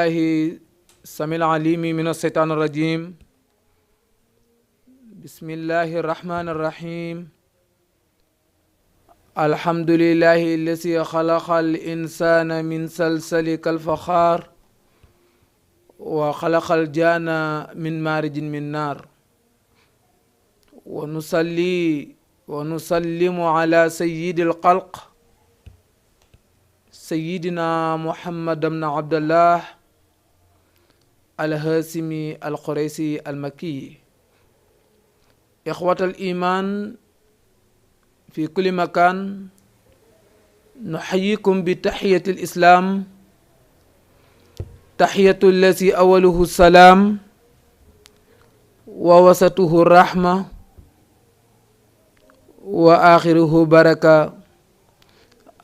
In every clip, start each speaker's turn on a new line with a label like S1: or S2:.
S1: بالله السميع العليم من الشيطان الرجيم. بسم الله الرحمن الرحيم. الحمد لله الذي خلق الإنسان من سلسل كالفخار وخلق الجان من مارج من نار، ونصلي ونسلم على سيد الخلق سيدنا محمد بن عبد الله الهاشمي القريشي المكي. إخوة الإيمان في كل مكان، نحييكم بتحية الإسلام، تحية الذي أوله السلام ووسطه الرحمة وآخره بركة،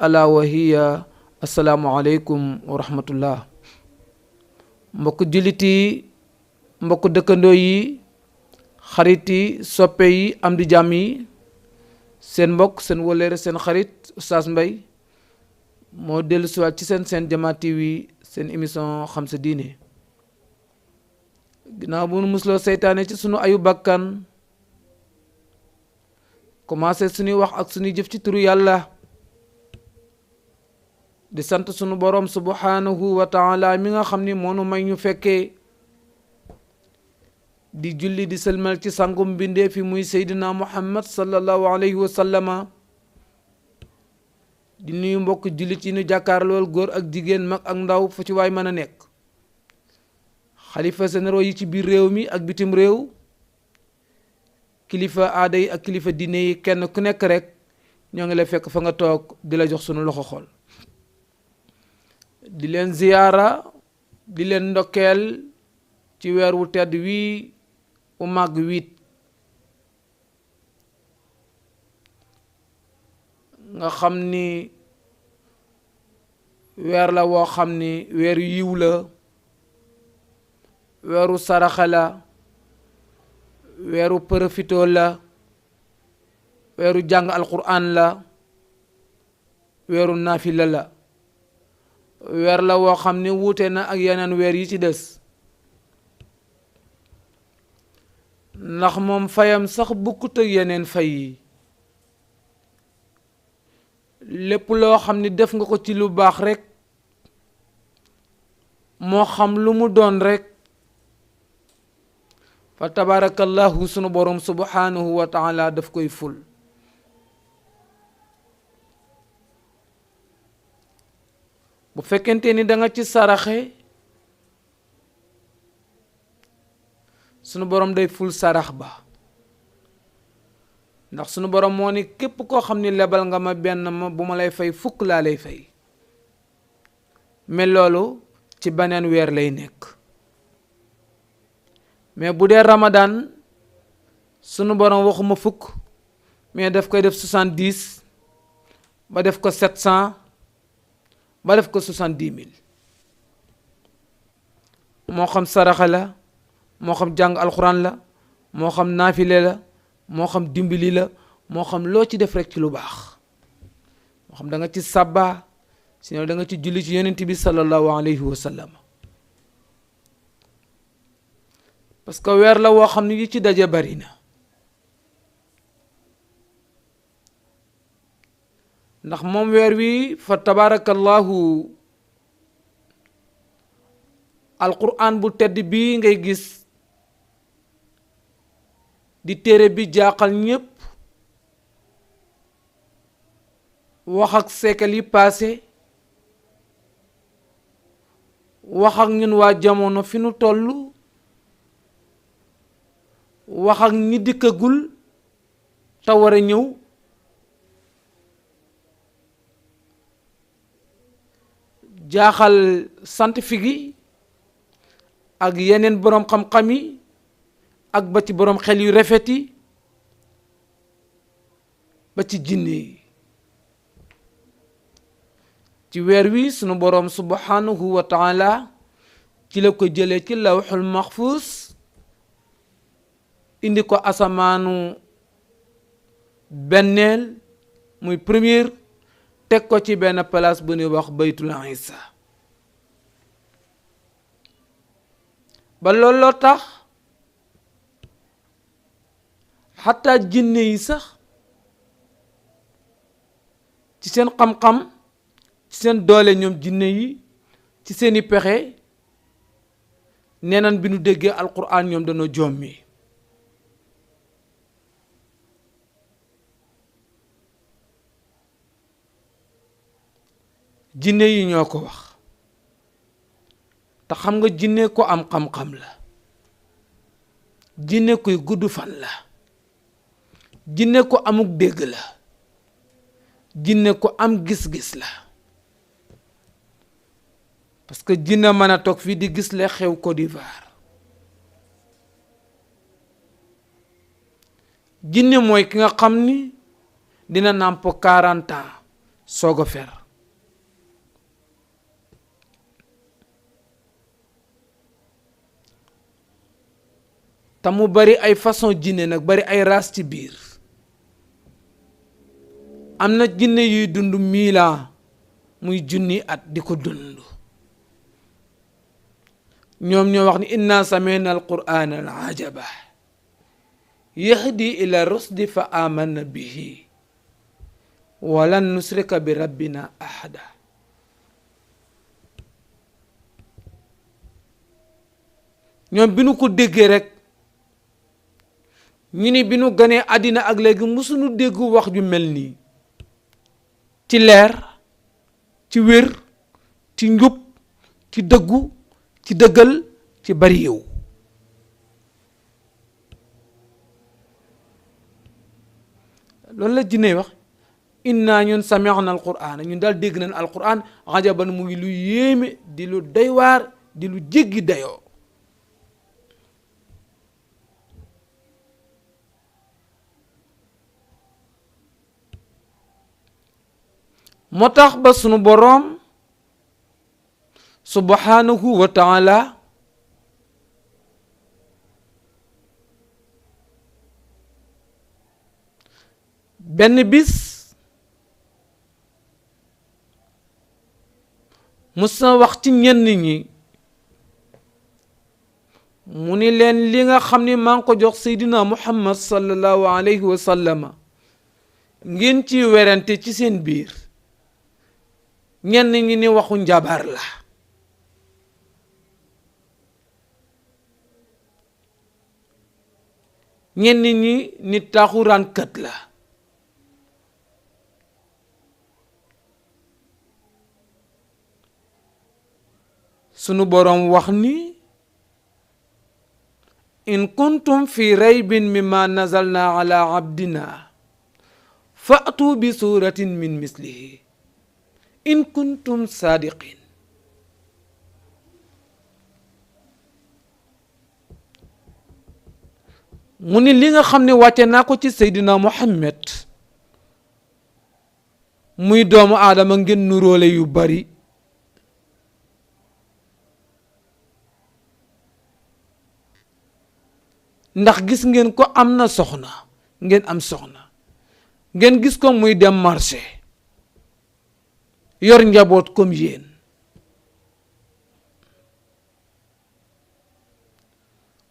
S1: ألا وهي assalaamu aleykum wa rahmatullah. mbokk jullit yi, mbokk dëkkandoo yi, xarit yi, soppe yi, am di jàmm yi, seen mbokk seen wëllëre seen xarit Oustaz Mbaye moo dellu siwaat ci seen Jama TV, seen émission xam sa diine. ginnaaw bu nu musloo seytaane ci sunu ayu bakkan, commencé suñuy wax ak suñuy jëf ci turu yàlla, di sant sunu borom subhanahu wa taala mi nga xam ni moonu may ñu fekkee di julli di sëlmal ci sangum bindee fi muy seydina muhammad sallallahu alayhi wa sallama. di nuyu mbokk jullit yi ñu jàkkaar lool, góor ak jigéen, mag ak ndaw, fu ci waay mën a nekk. xalifa généraux yi ci biir réew mi ak bitim réew, kilifa aada yi ak kilifa diine yi, kenn ku nekk rek ñoo ngi lay fekk fa nga toog di la jox sunu loxo xol, di leen ziyaara, di leen ndokkeel ci weer wu tedd wii u màgg wiit nga xam ni weer la woo xam ni weeru yiw la, weeru saraxa la, weeru profitoo la, weeru jàng alquran la, weeru naafila la, weer la woo xam ne wuute na ak yeneen weer yi ci des, ndax moom fayam sax bukkut ak yeneen fay yi. lépp loo xam ni def nga ko ci lu baax rek, moo xam lu mu doon rek, fa tabarakallahu sunu borom subhanahu wa taala daf koy ful. bu fekkente ni da nga ci saraxe, sunu borom day ful sarax ba, ndax sunu borom moo ni képp koo xam ni lebal nga ma benn ma bu ma lay fay fukk laa lay fay. mais loolu ci beneen weer lay nekk. mais bu dee Ramadan, sunu borom waxuma fukk, mais daf koy def 70 ba def ko 700 ba def ko 70,000. moo xam saraxa la, moo xam jàng alxuraan la, moo xam naafile la, moo xam dimbali la, moo xam loo ci def rek ci lu baax, moo xam da nga ci sàbba, sinon da nga ci julli ci yonent bi sallallahu alayhi wa sallam. parce que weer la woo xam ne yi ci daje bari na, ndax moom weer wi fa tabarakallahu alquran bu tedd bii ngay gis di téere bi jaaxal ñépp, wax ak siècle yi passé, wax ak ñun waa jamono fi nu toll, wax ak ñi dikkagul te war a ñëw, jaaxal scientifique yi ak yeneen boroom xam-xam yi ak ba ci boroom xel yu rafet yi, ba ci jinne yi. ci weer wi sunu boroom subhanahu wa taala ci la ko jëlee ci lawxul maxfuus indi ko asamaanu benneel muy première, teg ko ci benn place bu ñuy wax baytul isa. ba looloo tax xataa jinne yi sax ci seen xam-xam ci seen doole ñoom jinne yi ci seeni pexe nee nañ bi nu déggee alquran ñoom dañoo jommi jinne yi ñoo ko wax te xam nga jinne ko am xam-xam la jinne koy gudd fan la jinne ko amuk dégg la jinne ko am gis-gis la parce que jinne mën a toog fii di gis la xew Côte d'Ivoire jinne mooy ki nga xam ni dina nàmp 40 ans soog a fer te mu bari ay façon jinne nag bari ay race ci biir am na jinne yuy dund 1000 ans muy junni at di ko dund ñoom ñoo wax ni inna sami'na al-qur'ana al-ajaba yahdi ila rusdi fa amanna bihi walan nusrika bi rabbina ahada ñoom bi nu ko déggee rek ñu ni bi nu ganee àddina ak léegi musuñu dégg wax ju mel nii ci leer ci wér ci njub ci dëggu ci dëggal ci bari yow loolu la jinne wax inna ñun sami'na alquran ñun daal dégg nañ alquran ajaban mu ngi lu yéeme di lu doy waar di lu jéggi dayoo moo tax ba sunu boroom subhanahu wa taala benn bis musa wax ci ñenn ñi mu ni leen li nga xam ni maa ngi ko jox seydina muhammad sallallahu alayhi wa sallama ngeen ci werante ci seen biir ñenn ñi ni waxu njabar la ñenn ñi ni taaxuraankat la sunu boroom wax ni in kuntum fi raybin mimma nazalna ala abdina fa'tu bi suratin min mislihi in kuntum sadiqin mu ni li nga xam ne wàcce naa ko ci Seydina Muhammad muy doomu aadama ngeen nuróole yu bari ndax gis ngeen ko am na soxna ngeen am soxna ngeen gis ko muy dem marché yor njaboot comme yéen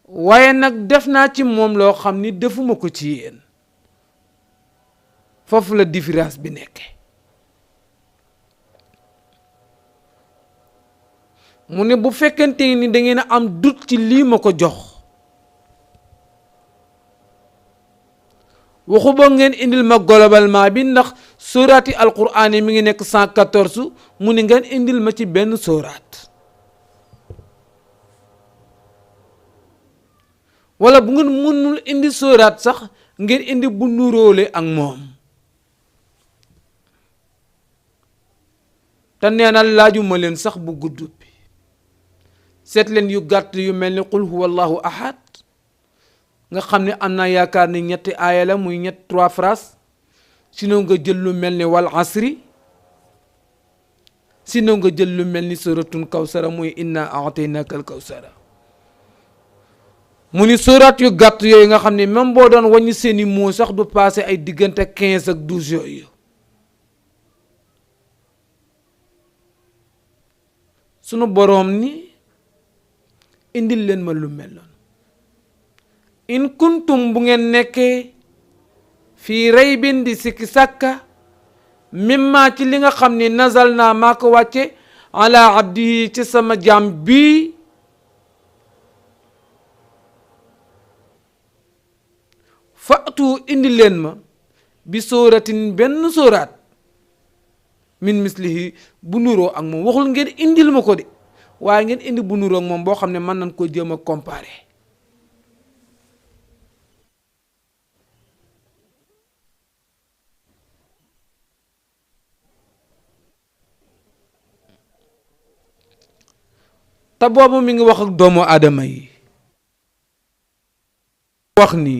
S1: waaye nag def naa ci moom loo xam ni defuma ko ci yéen foofu la différence bi nekke mu ne bu fekkente ni da ngeen a am doute ci lii ma ko jox waxu ba ngeen indil ma globalement bi ndax sóoraati alquran yi mi ngi nekk 114 mu ni ngeen indil ma ci benn sóoraat wala bu ngeen mënul indi sóoraat sax ngeen indi bu nuróole ak moom te nee na laajuma leen sax bu gudd bi seet leen yu gàtt yu mel ni qul huwa allahu ahad nga xam ne am naa yaakaar ni ñetti aaya la muy 3 phrases sinon nga jël lu mel ni wal asri sinon nga jël lu mel ni suratun kawsara muy inna a'taynaka al kawsara mu ni surat yu gàtt yooyu nga xam ne même boo doon wàññi seeni moo sax du passé ay diggante 15 ak 12 yooyu sunu boroom ni indil leen ma lu mel noonu in kuntum bu ngeen nekkee fii raybin di sikki sàkka mimma ci li nga xam ni nazal naa maa ko wàcce ala abdihi ci sama jaam bii fatu indi leen ma bi sóoratin benn sóoraat min mislihi bu nuroo ak moom waxul ngeen indil ma ko de waaye ngeen indi bu nuroo ak moom boo xam ne mën nañ ko jéem a comparer te boobu mi ngi wax ak doomu aadama yi wax ni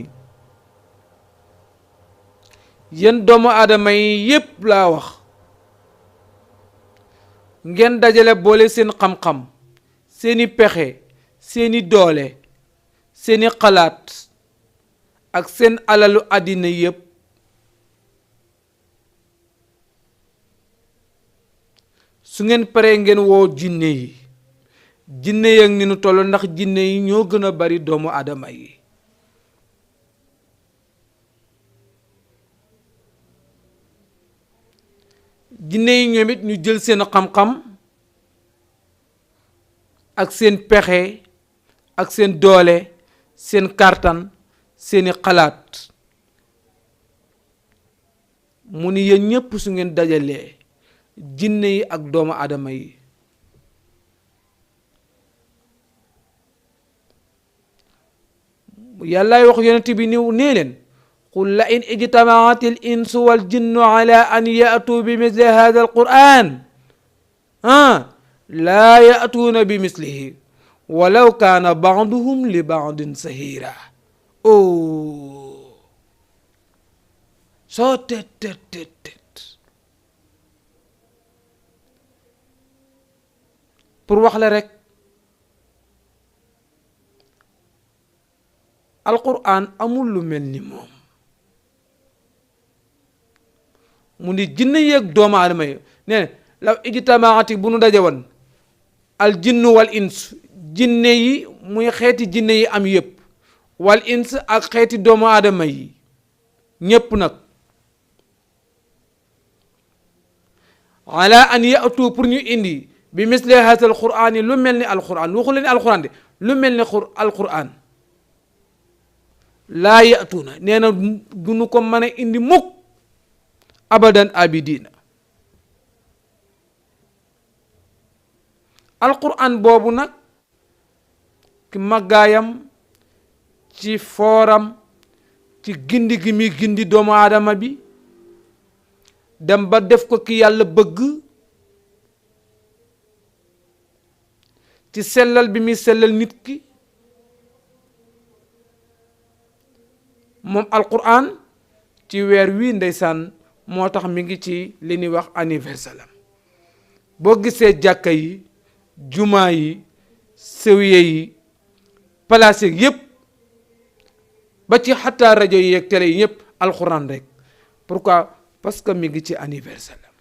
S1: yéen doomu aadama yi yépp laa wax ngeen dajale boole seen xam-xam seeni pexe seeni doole seeni xalaat ak seen alalu àddina yépp su ngeen paree ngeen woo jinne yi jinne yëg ni nu toll ndax jinne yi ñoo gën a bari doomu aadama yi jinne yi ñoom it ñu jël seen xam-xam ak seen pexe ak seen doole seen kàttan seeni xalaat mu ni yéen ñépp su ngeen dajalee jinne yi ak doomu aadama yi yàllaay wax yonent bi ni nee leen qul la in ijtamaat al insu wal jinnu ala an ya'tu bi misli hada al quran laa ya'tuuna bi mislihi walaw kaana ba'duhum li ba'din sahira soo tet pour wax la rek alquran amul lu mel ni moom mu ni jinne yeeg doomu aadama yi nee na law ijtamaati bu nu daje woon al jinnu wal ins jinne yi muy xeeti jinne yi am yépp wal ins ak xeeti doomu aadama yi ñépp nag ala an yatu pour ñu indi bi misli hada al quran yi lu mel ni alquran waxu leen alquran de lu mel ni alquran laa yatuuna nee na duñu ko mën a indi mukk abadan abidina alquran boobu nag ki màggaayam ci fooram ci gindi gi mi gindi doomu aadama bi dem ba def ko ki yàlla bëgg ci sellal bi muy sellal nit ki moom alquran ci weer wii ndeysaan moo tax mi ngi ci li ñuy wax anniversaire am boo gisee jàkka yi jumaa yi sëwiye yi palaas yi yépp ba ci xataa rajo yi ak télé yi ñëpp alquran rek pourquoi parce que mi ngi ci anniversaire am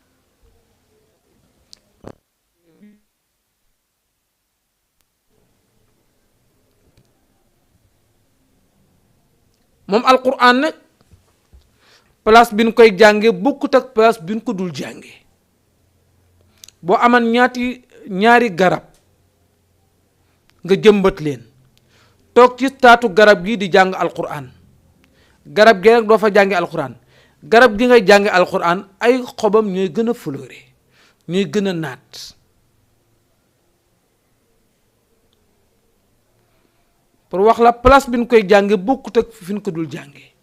S1: moom alquran nag place bi ñu koy jànge bokkut ak place bi ñu ko dul jànge boo aman ñaari garab nga jëmbat leen toog ci taatu garab gi di jàng alquran garab gi rek doo fa jànge alquran garab gi ngay jànge alquran ay xobam ñooy gën a fleuré ñooy gën a naat pour wax la place bi ñu koy jànge bokkut ak fi ñu ko dul jànge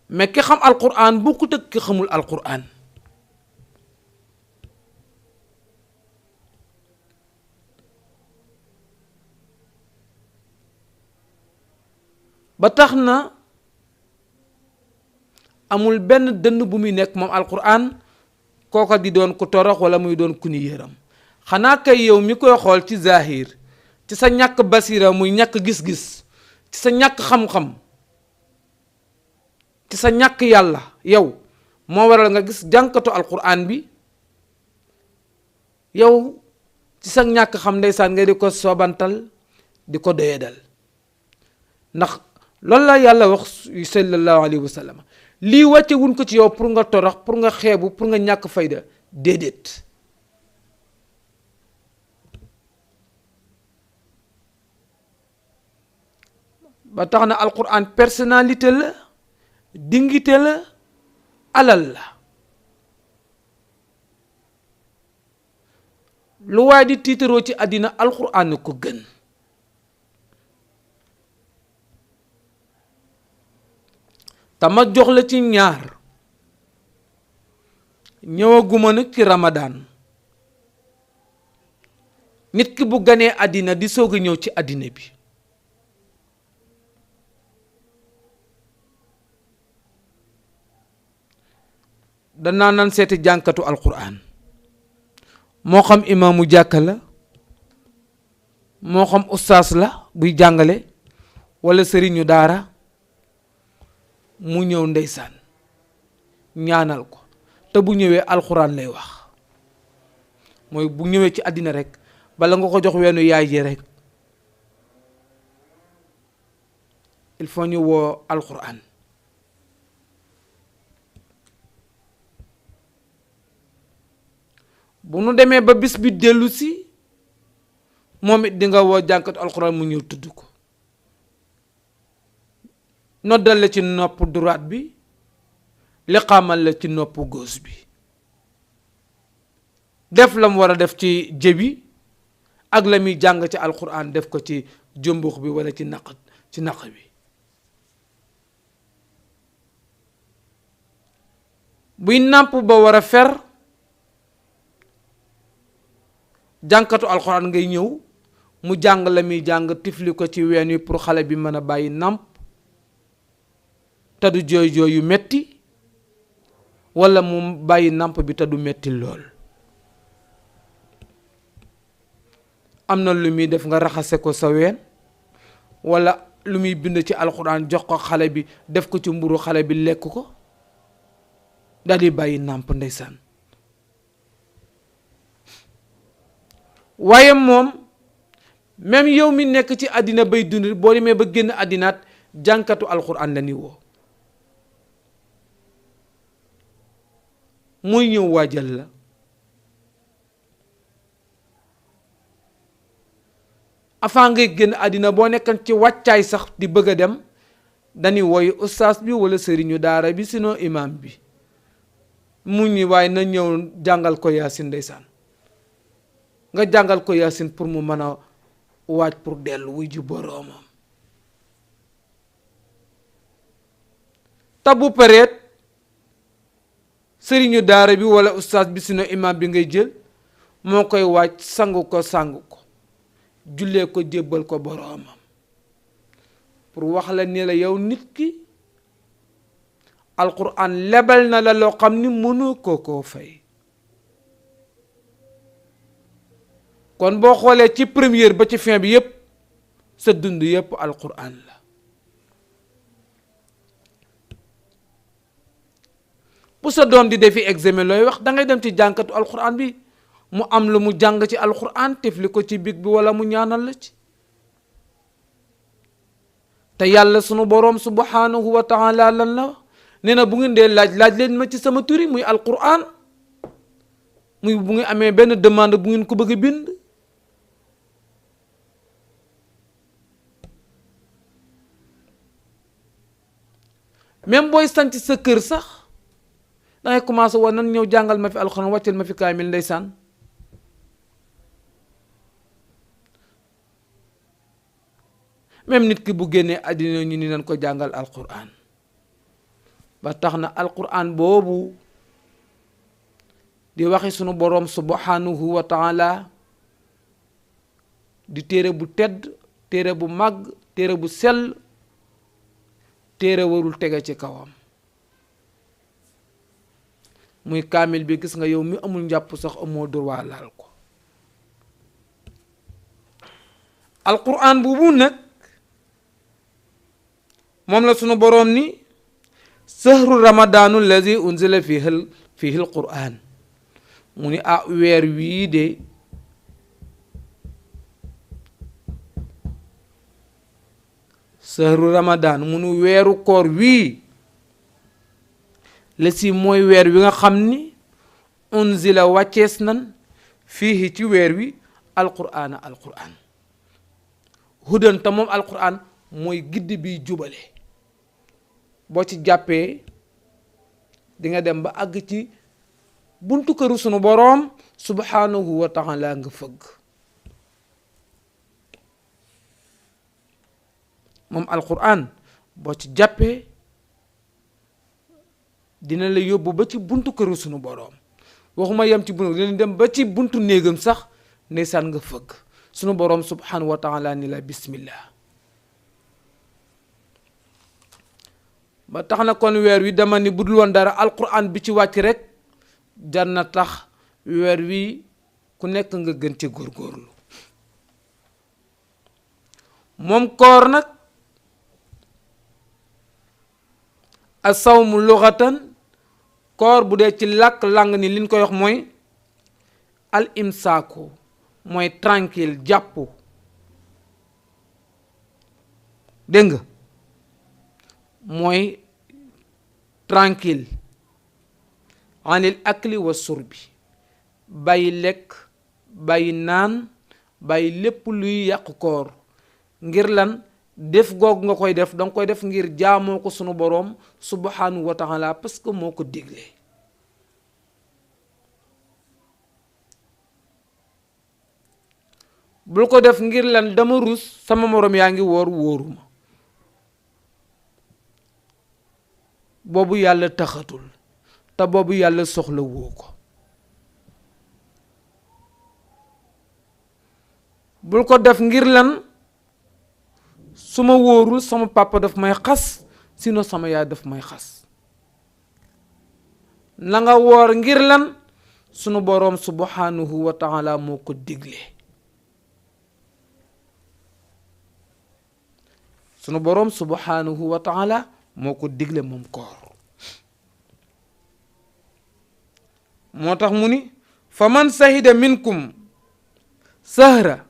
S1: mais ki xam alquran bokkut ak ki xamul alquran ba tax na amul benn dënn bu muy nekk moom alquran kooka di doon ku torox wala muy doon ku ni yëram xanaa kay yow mi koy xool ci zahir ci sa ñàkk basira muy ñàkk gis-gis ci sa ñàkk xam-xam ci sa ñàkk yàlla yow moo waral nga gis jànkatu alquran bi yow ci sa ñàkk xam ndeysaan nga di ko sobantal di ko doyedal ndax loolu la yàlla wax sallallahu alayhi wa sallam lii wàcce wuñ ko ci yow pour nga torox pour nga xeebu pour nga ñàkk fayda déedéet ba tax na alquran personnalité la dignité la alal la lu waay di tiitaroo ci àddina alquran ko gën tama jox la ci ñaar ñëwaguma nag ci ramadan nit ki bu ganee àddina di soog a ñëw ci àddina bi danaa nan seeti jànkatu alquran moo xam imaamu jàkka la moo xam ustaas la buy jàngale wala sëriñu daara mu ñëw ndeysaan ñaanal ko te bu ñëwee alxuraan lay wax mooy bu ñëwee ci àddina rek bala nga ko jox weenu yaay ji rek il faut ñu woo alxuraan bu nu demee ba bis bi dellu si moom it di nga woo jànkatu alxuraan mu ñëw tudd ko noddal la ci nopp droite bi liqaamal la ci nopp gauche bi def la mu war a def ci jëbi ak la muy jàng ci alxuraan def ko ci jëmbux bi wala ci naq bi buy nàmp ba war a fer jànkatu alxuraan ngay ñëw mu jàng la muy jàng tifli ko ci ween wi pour xale bi mën a bàyyi nàmp te du jooy jooy yu metti wala mu bàyyi nàmp bi te du metti lool am na lu muy def nga raxase ko sa ween wala lu muy bind ci alxuraan jox ko xale bi def ko ci mburu xale bi lekk ko daal di bàyyi nàmp ndeysaan waaye moom même yow mi nekk ci àddina bay dund boo demee ba génn àddinaat jànkatu alxuraan la ni woo muy ñëw waajal la avant ngay génn àddina boo nekkan ci wàccaay sax di bëgg a dem dañuy woy ustaas bi wala sëriñu daara bi sinon imam bi mu ñi waaye na ñëw jàngal ko yaasin ndeysaan nga jàngal ko yaasin pour mu mën a waaj pour dellu wuy ji boroomam te bu pareet sëriñu daara bi wala ustaas bi sinon imam bi ngay jël moo koy waaj sangu ko jullee ko jébbal ko boroomam pour wax la ni la yow nit ki alquran lebal na la loo xam ni mënu koo fay kon boo xoolee ci première ba ci fin bi yépp sa dund yépp alquran la bu sa doom di defi examen looy wax dangay dem ci jànkatu alquran bi mu am lu mu jàng ci alquran tifli ko ci big bi wala mu ñaanal la ci te yàlla sunu boroom subhanahu wa taala lan la nee na bu ngeen dee laaj leen ma ci sama turi muy alquran muy bu ngeen amee benn demande bu ngeen ko bëgg a bind même booy sanc sa kër sax dangay commencé woon nan ñëw jàngal ma fi alxuraan wàccal ma fi kaamil ndeysaan même nit ki bu génnee àddina ñu ni nan ko jàngal alxuraan ba tax na alxuraan boobu di waxi sunu boroom subhanahu wa taala di téere bu tedd téere bu màgg téere bu sell téere warul tege ci kawam muy kaamil bi gis nga yow mi amul njàpp sax amoo droit laal ko alquran boobu nag moom la sunu boroom ni sahru ramadaanu allazi unzila fihi alquran mu ni weer wii de sahru ramadan munu weeru koor wii la si mooy weer wi nga xam ni unzila wàccees nan fii ci weer wi alqur'ana alqur'an hudan te moom alqur'an mooy giddi bi jubale boo ci jàppee di nga dem ba àgg ci buntu këru sunu boroom subhanahu wa taala nga fëgg moom alqur'an boo ci jàppee dina la yóbbu ba ci buntu këru sunu boroom waxuma yem ci buntu dina dem ba ci buntu néegam sax ndeysaan nga fëgg sunu boroom subhanahu wa taala ni la bismillah. ba tax na kon weer wi dama ni budul woon dara alquran bi ci wàcc rek jar na tax weer wi ku nekk nga gën ci góorgóorlu moom koor nag asawmu lughatan koor bu dee ci làkk lang ni liñ koy wax mooy al imsaaku mooy tranquille jàpp dégg nga mooy tranquille anil akli wa surbi bàyyi lekk bàyyi naan bàyyi lépp luy yàq koor ngir lan def goog nga koy def danga koy def ngir jaamoo ko sunu boroom subhanahu wa taala parce que moo ko digle bul ko def ngir lan dama rus sama moroom yaa ngi woor wóoruma boobu yàlla taxatul te boobu yàlla soxla woo ko bul ko def ngir lan su ma wóorul sama papa daf may xas sinon sama yaay daf may xas na nga woor ngir lan sunu boroom subhanahu wa taala moo ko digle sunu boroom subhanahu wa taala moo ko digle moom koor moo tax mu ni fa man sahida minkum sahra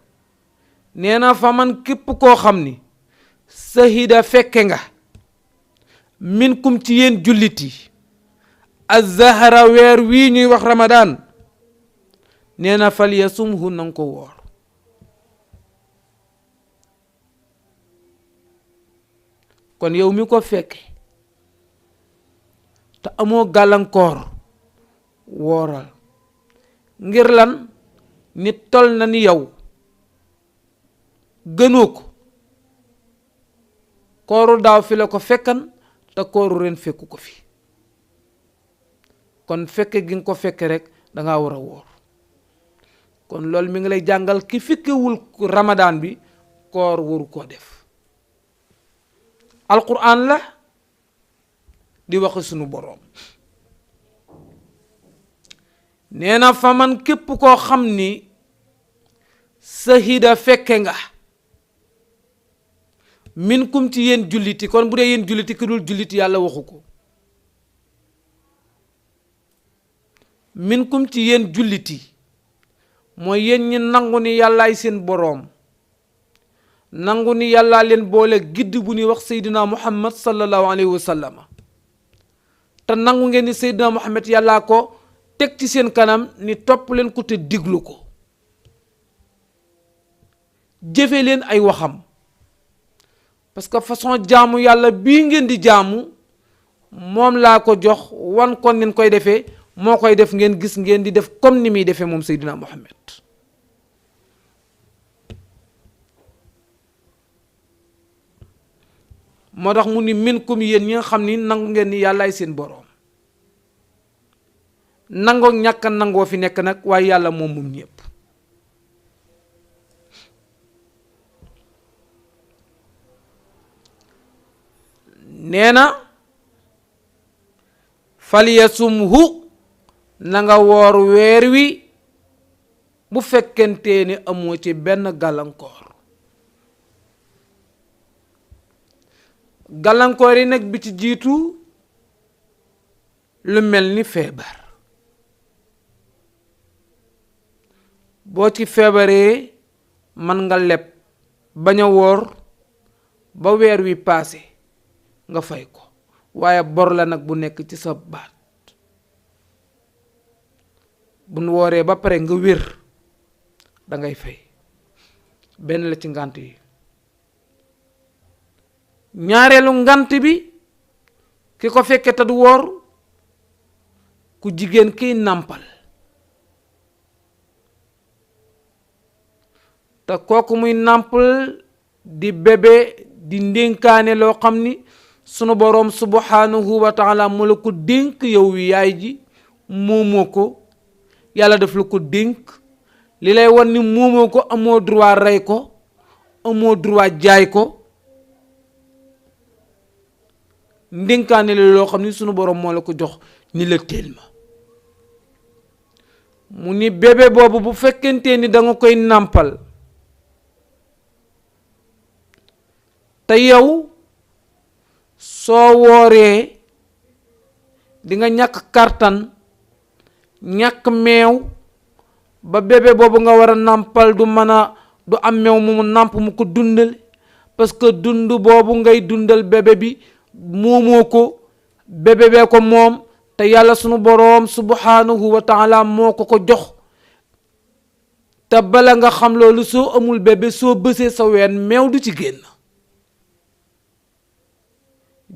S1: nee na fa man képp koo xam ni sahida fekke nga minkum ci yéen julliti az-zahra weer wii ñuy wax ramadan nee na fal yasumhu nanga ko woor kon yow mi ko fekke te amoo gàllankoor wooral ngir lan nit tol na ni yow gënoo ko kooru daaw fi la ko fekkan te kooru ren fekku ko fi kon fekke gi nga ko fekke rek danga war a woor kon loolu mi ngi lay jàngal ki fekkewul ramadan bi koor waru koo def alquran la di wax sunu boroom nee na fa man képp koo xam ni sahida fekke nga minkum ci yéen julliti kon bu dee yéen julliti ki dul julliti yàlla waxu ko minkum ci yéen julliti mooy yéen ñi nangu ni yàllaay seen boroom nangu ni yàllaa leen boole gidd bu ñuy wax seydina muhammad sallallahu alayhi wa sallam te nangu ngeen ni seydina muhammad yàllaa ko teg ci seen kanam ni topp leen ko te diglu ko jëfe leen ay waxam parce que façon jaamu yàlla bii ngeen di jaamu moom laa ko jox wan kon nin koy defee moo koy def ngeen gis ngeen di def comme ni muy defee moom seydina muhammad moo tax mu ni minkum yéen ñi nga xam ni nangu ngeen ni yàllaay seen boroom nangoo ñàkk nangoo fi nekk nag waaye yàlla moom ñépp nee na falyasumhu na nga woor weer wi bu fekkente ni amoo ci benn gàllankoor gàllankoor yi nag bi ci jiitu lu mel ni feebar boo ci feebaree man nga leb bañ a woor ba weer wi paase nga fay ko, waaye bor la nag bu nekk ci sa baat. bu nu wooree ba pare nga wér da ngay fay. benn la ci ngant yi. ñaareelu ngant bi ki ko fekke te du woor, ku jigéen kiy nàmpal, te kooku muy nàmpal di bébé di ndénkaane loo xam ni sunu boroom subhanahu wa taala mu la ko dénk yow yaay ji, moomoo ko. yàlla daf la ko dénk, li lay wan ni moomoo ko, amoo droit rey ko, amoo droit jaay ko. ndénkaane la loo xam ni sunu boroom moo la ko jox ni la teel ma. mu ni bébé boobu bu fekkente ni da nga koy nàmpal te yow soo wooree di nga ñàkk kartan, ñàkk meew, ba bébé boobu nga war a nàmpal du am meew mu nàmp mu ko dundal, parce que dund boobu ngay dundal bébé bi moomoo ko, bébé bee ko moom, te yàlla sunu boroom subhanahu wa taala moo ko jox. te bala nga xam loolu, soo amul bébé, soo bësee sa ween meew du ci génn.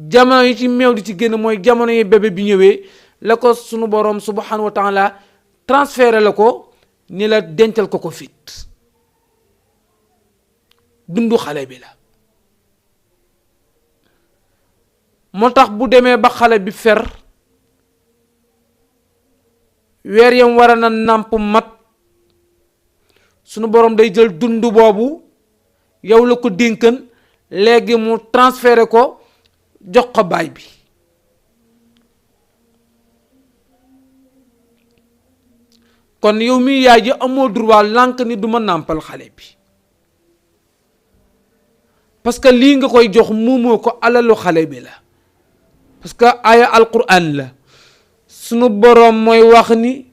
S1: jamono yi ci meew di ci génn mooy jamono yi bébé bi ñëwee la ko sunu boroom subhanahu wa taala transféré la ko ni la dencal ko fit. dundu xale bi la. moo tax bu demee ba xale bi fer, weer yam war a na nàmp mat, sunu boroom day jël dund boobu yow la ko dénkan, léegi mu transféré ko jox ko baay bi. kon yow mi yaay ji amoo droit lànk ni duma nàmpal xale bi, parce que lii nga koy jox moomoo ko, alalu xale bi la. parce que aya alquran la, sunu boroom mooy wax ni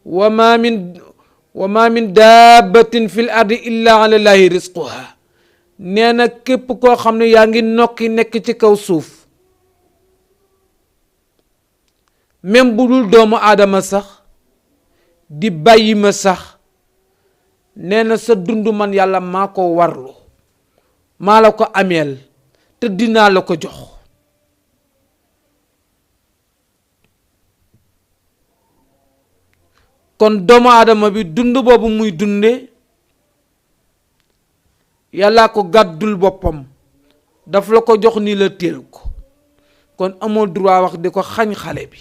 S1: wa ma min dabbatin fil ardi illa ala llahi rizquha. nee na képp koo xam ne yaa ngi nokki nekk ci kaw suuf, même bu dul doomu aadama sax, di bàyyi ma sax, nee na sa dund man yàlla maa ko warlu, maa la ko ameel, te dinaa la ko jox. kon doomu aadama bi dund boobu muy dunde yàllaa ko gàddul boppam, daf la ko jox ni la téel ko. kon amoo droit wax di ko xañ xale bi.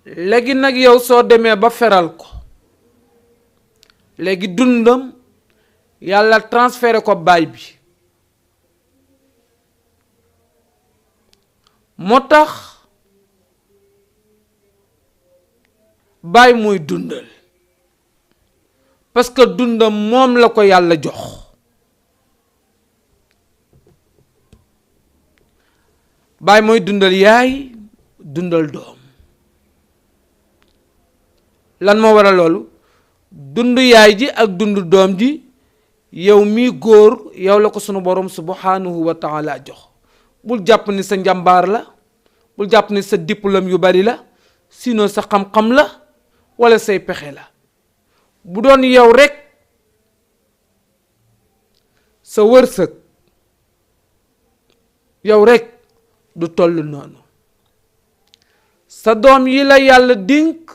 S1: léegi nag yow soo demee ba feral ko, léegi dundam yàlla transféré ko baay bi. moo tax baay mooy dundal, parce que dundam moom la ko yàlla jox. baay mooy dundal yaay, dundal doom. lan moo waral loolu? dund yaay ji ak dund doom ji yow mii góor yow la ko sunu borom subhanahu wa taala jox. bul jàpp ni sa njàmbaar la, bul jàpp ni sa diplôme yu bari la, sinon sa xam-xam la walla say pexe la. bu doon yow rekk sa wërsëg yow rekk du toll noonu. sa doom yi la yàlla dénk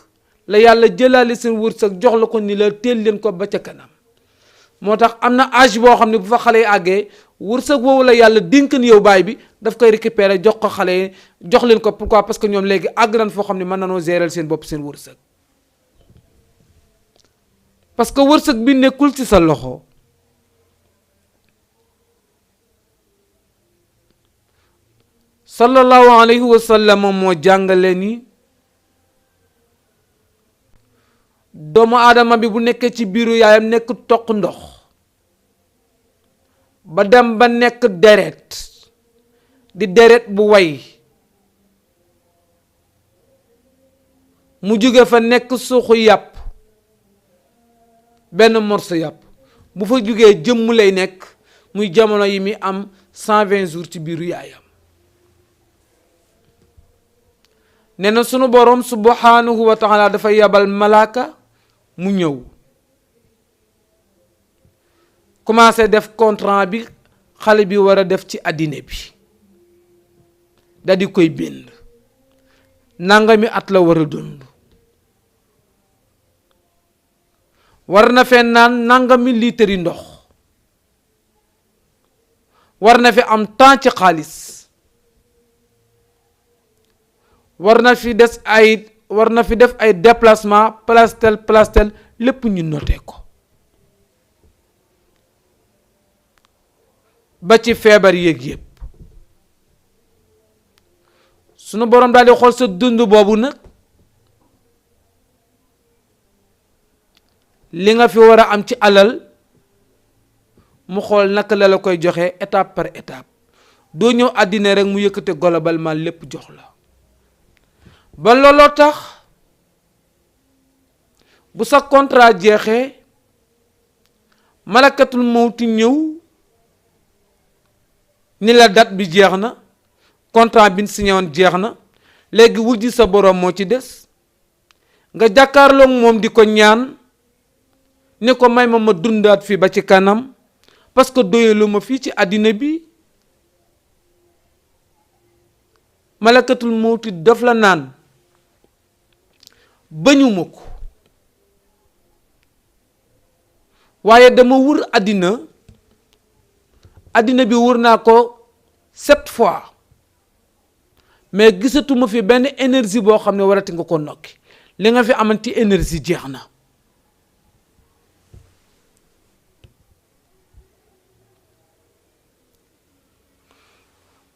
S1: la yàlla jëlaale seen wërsëg jox la ko ni la teel leen ko ba ca kanam. moo tax am na âge boo xam ne bu fa xale yi àggee, wërsëg woowu la yàlla dénk ni yow baay bi daf koy récupérer jox ko xale yi, jox leen ko. pourquoi? parce que ñoom léegi àgg nañ foo xam ne mën nanoo gérer seen bopp seen wërsëg. parce que wërsëg bi nekkul ci sa loxo. sallallahu alayhi wa sallam moo jàngale ni doomu aadama bi bu nekkee ci biiru yaayam nekk toq ndox ba dem ba nekk deret, di deret bu way, mu jóge fa nekk suuxu yàpp, benn morso yàpp bu fa jugee jëmm lay nekk muy jamono yi mi am 120 jours ci biiru yaayam. nee na sunu borom subhanahu wa taala dafa yabal malaaka mu ñëw commencé def contrat bi xale bi war a def ci àddina bi da di koy bind nangami at la war a dund, war na fee naan nangami liitari ndox, war na fi am temps ci xaalis, war na fi def ay déplacement place tel lépp ñu noté ko ba ci feebar yéeg yépp. sunu borom daal di xool sa dund boobu nag li nga fi war a am ci alal mu xool naka la koy joxe étape par étape. doo ñëw àddina rek mu yëkkate globalement lépp jox la. ba looloo tax bu sa contrat jeexee malakatul mawti ñëw ni la date bi jeex na, contrat bi ñu signé woon jeex na, léegi wujji sa borom moo ci des. nga jàkkaarloog moom di ko ñaan ni ko may ma dundaat fii ba ci kanam parce que doyalu ma fii ci àddina bi. malakatul mawti daf la naan bañuma ko waaye dama wër àddina bi wër naa ko 7 fois mais gisatuma fi benn énergie boo xam ne warati nga ko nokki, li nga fi amanti énergie jeex na.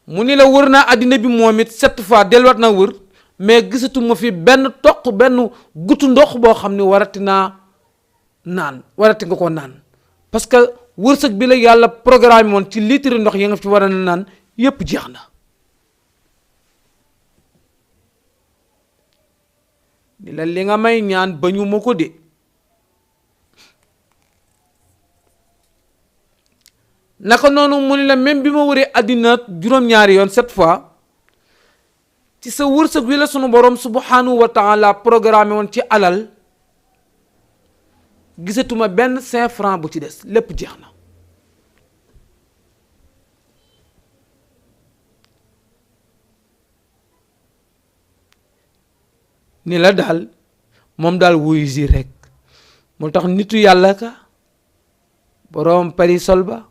S1: mu ni la wër naa àddina bi moom it 7 fois delluwaat na wër mais gisatuma fi benn toq benn gutu ndox boo xam ne warati nga ko naan parce que wërsëg bi la yàlla programme woon ci litre ndox yi nga fi war a naan yépp jeex na. ni la li nga may ñaan bañu ma ko de, naka noonu mu ni la même bi ma wëree àddina juróom-ñaari yoon 7 fois ci sa wërsëg wi la sunu borom subhanahu wa taala programme woon ci alal gisatuma benn 5 francs bu ci des, lépp jeex na. ni la daal moom daal wuyu si rek moo tax nitu yàlla ka borom parisol ba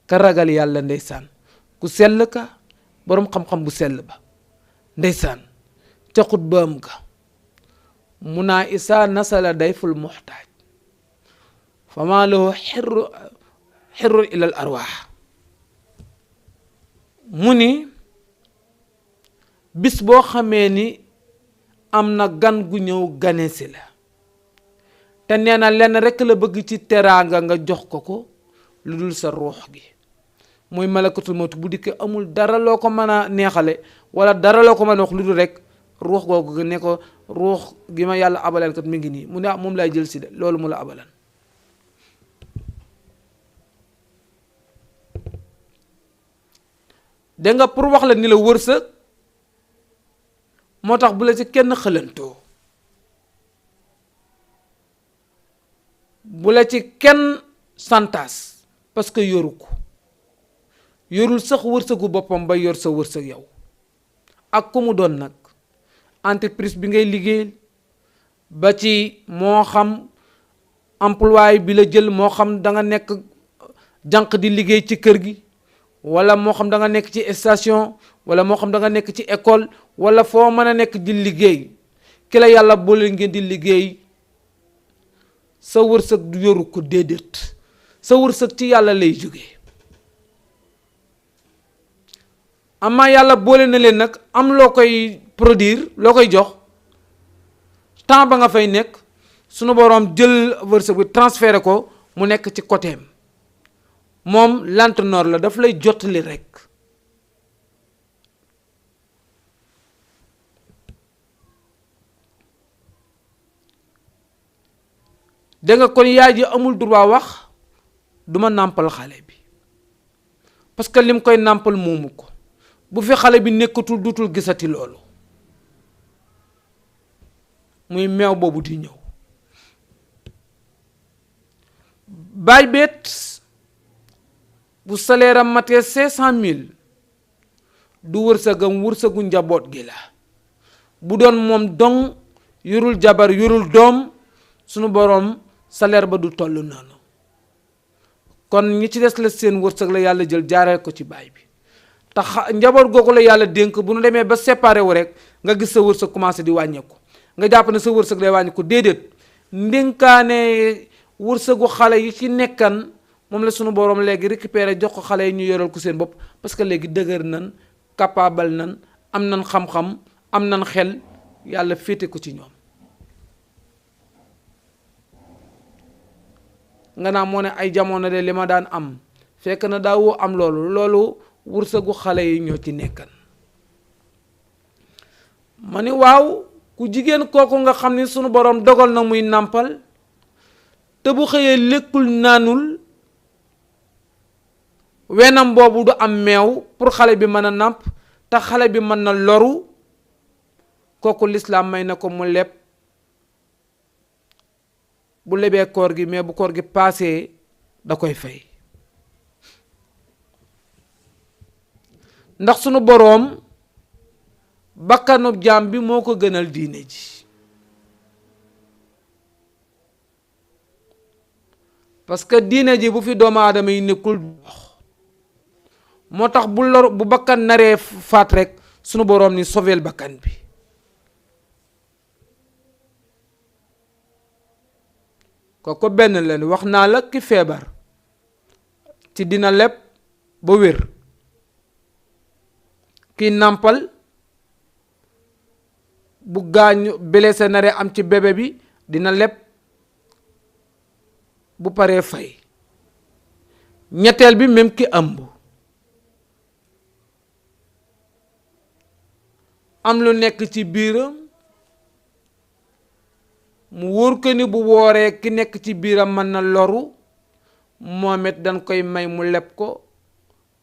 S1: ka ragal yàlla ndeysaan ku sell ka borom xam-xam bu sell ba ndeysaan ca xutbaam ga mu naa isaa nasala dayful muxtaaj fa maa lahu xirru ilal arwaax. mu ni bis boo xamee ni am na gan gu ñëw ganesi la te nee na lenn rekk la bëgg ci teraanga nga jox ko lu dul sa ruux gi. mooy malakatul mawt bu dikkee amul dara loo ko mën a neexale wala dara loo ko mën a wax lu dul rek ruux googu ne ko ruux gi ma yàlla abaleen kat mi ngi nii mu ne moom lay jël si de loolu mu la abalan. dégg nga pour wax la ni la wërsëg moo tax bu la ci kenn xëlantoo, bu la ci kenn santaas parce que yoru ko, yorul sax wërsëgu boppam ba yor sa wërsëg yow ak ku mu doon nag. entreprise bi ngay liggéeyal ba ci moo xam employé bi la jël, moo xam da nga nekk jànq di liggéey ci kër gi, wala moo xam da nga nekk ci station, wala moo xam da nga nekk ci école, wala foo mën a nekk di liggéey, ki la yàlla boole ngeen di liggéey sa wërsëg du yoru ko déedéet, sa wërsëg ci yàlla lay jóge. amaa yàlla boole na leen nag am loo koy produire, loo koy jox temps ba nga fay nekk sunu boroom jël wërsëg bi transféré ko mu nekk ci côtéem. moom lantinoor la, daf lay jottali rek. da nga kon yaay ji amul droit wax duma nàmpal xale bi parce que lim koy nàmpal moomu ko bu fi xale bi nekkatul dutul gisati loolu muy meew boobu di ñëw baay beet bu salaire am matee 500 000 du wërsëgam wërsëgu njaboot gi la bu doon moom dong yorul jabar yorul doom sunu boroom salaire ba du toll noonu kon ñi ci des la seen wërsëg la yàlla jël jaaree ko ci baay bi tax njaboot googu la yàlla dénk bu nu demee ba séparé wu rek nga gis sa wërsëg commencé di wàññeeku nga jàpp ne sa wërsëg day wàññeeku déedéet ndénkaane wërsëgu xale yi ci nekkan moom la sunu boroom léegi récupéré jox ko xale yi ñu yoral ko seen bopp parce que léegi dëgër nan capable nan am nan xam-xam am nan xel yàlla féete ko ci ñoom nga naa moo ne ay jamono de li ma daan am fekk na daawoo am loolu wërsëgu xale yi ñoo ci nekkan ma ni waaw ku jigéen kooku nga xam ni sunu boroom dogal na muy nàmpal te bu xëyee lekkul naanul wenam boobu du am meew pour xale bi mën a nàmp te xale bi mën na loru kooku lislaam may na ko mu leb bu lebee koor gi mais bu koor gi paasee da koy fay ndax sunu boroom bakkanub jaam bi moo ko gënal diine ji parce que diine ji bu fi doomu aadama yi nekkul dox moo tax bu bakkan naree faat rek sunu boroom ni sauvel bakkan bi kooku benn leen wax naa la ki feebar ci dina leb ba wér ki nàmpal bu gaañu blessé naree am ci bébé bi dina leb bu paree fay ñetteel bi même ki ëmb am lu nekk ci biiram mu wóor ko ni bu wooree ki nekk ci biiram mën na loru moom it dañ koy may mu leb ko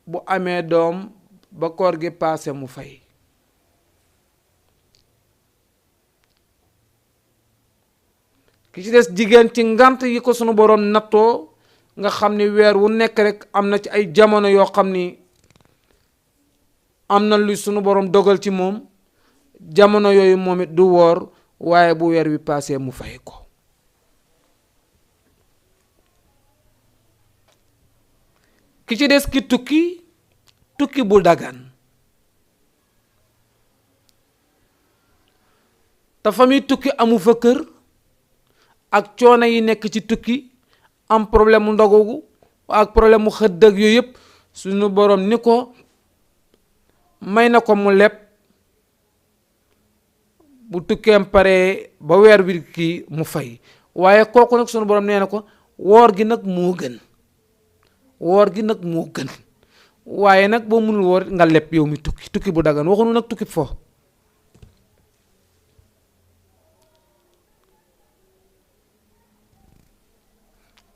S1: bu amee doom ba koor gi paase mu fay ki ci des jigéen ci ngant yi ko sunu boroom nattoo nga xam ni weer wu nekk rek am na ci ay jamono yoo xam ni am na lu sunu boroom dogal ci moom jamono yooyu moom it du woor waaye bu weer wi paasee mu fay ko ki ci des ki tukki bu dagan te fa muy tukki amu fa kër ak coono yi nekk ci tukki am problème mu ndogu ak problème mu xëdd ak yooyu yëpp suñu boroom ni ko may na ko mu leb bu tukkeem pare ba weer wi kii mu fay waaye kooku nag sunu borom nee na ko woor gi nag moo gën waaye nag boo mënul woor nga leb yow mi tukki bu dagan waxunu nag tukki fo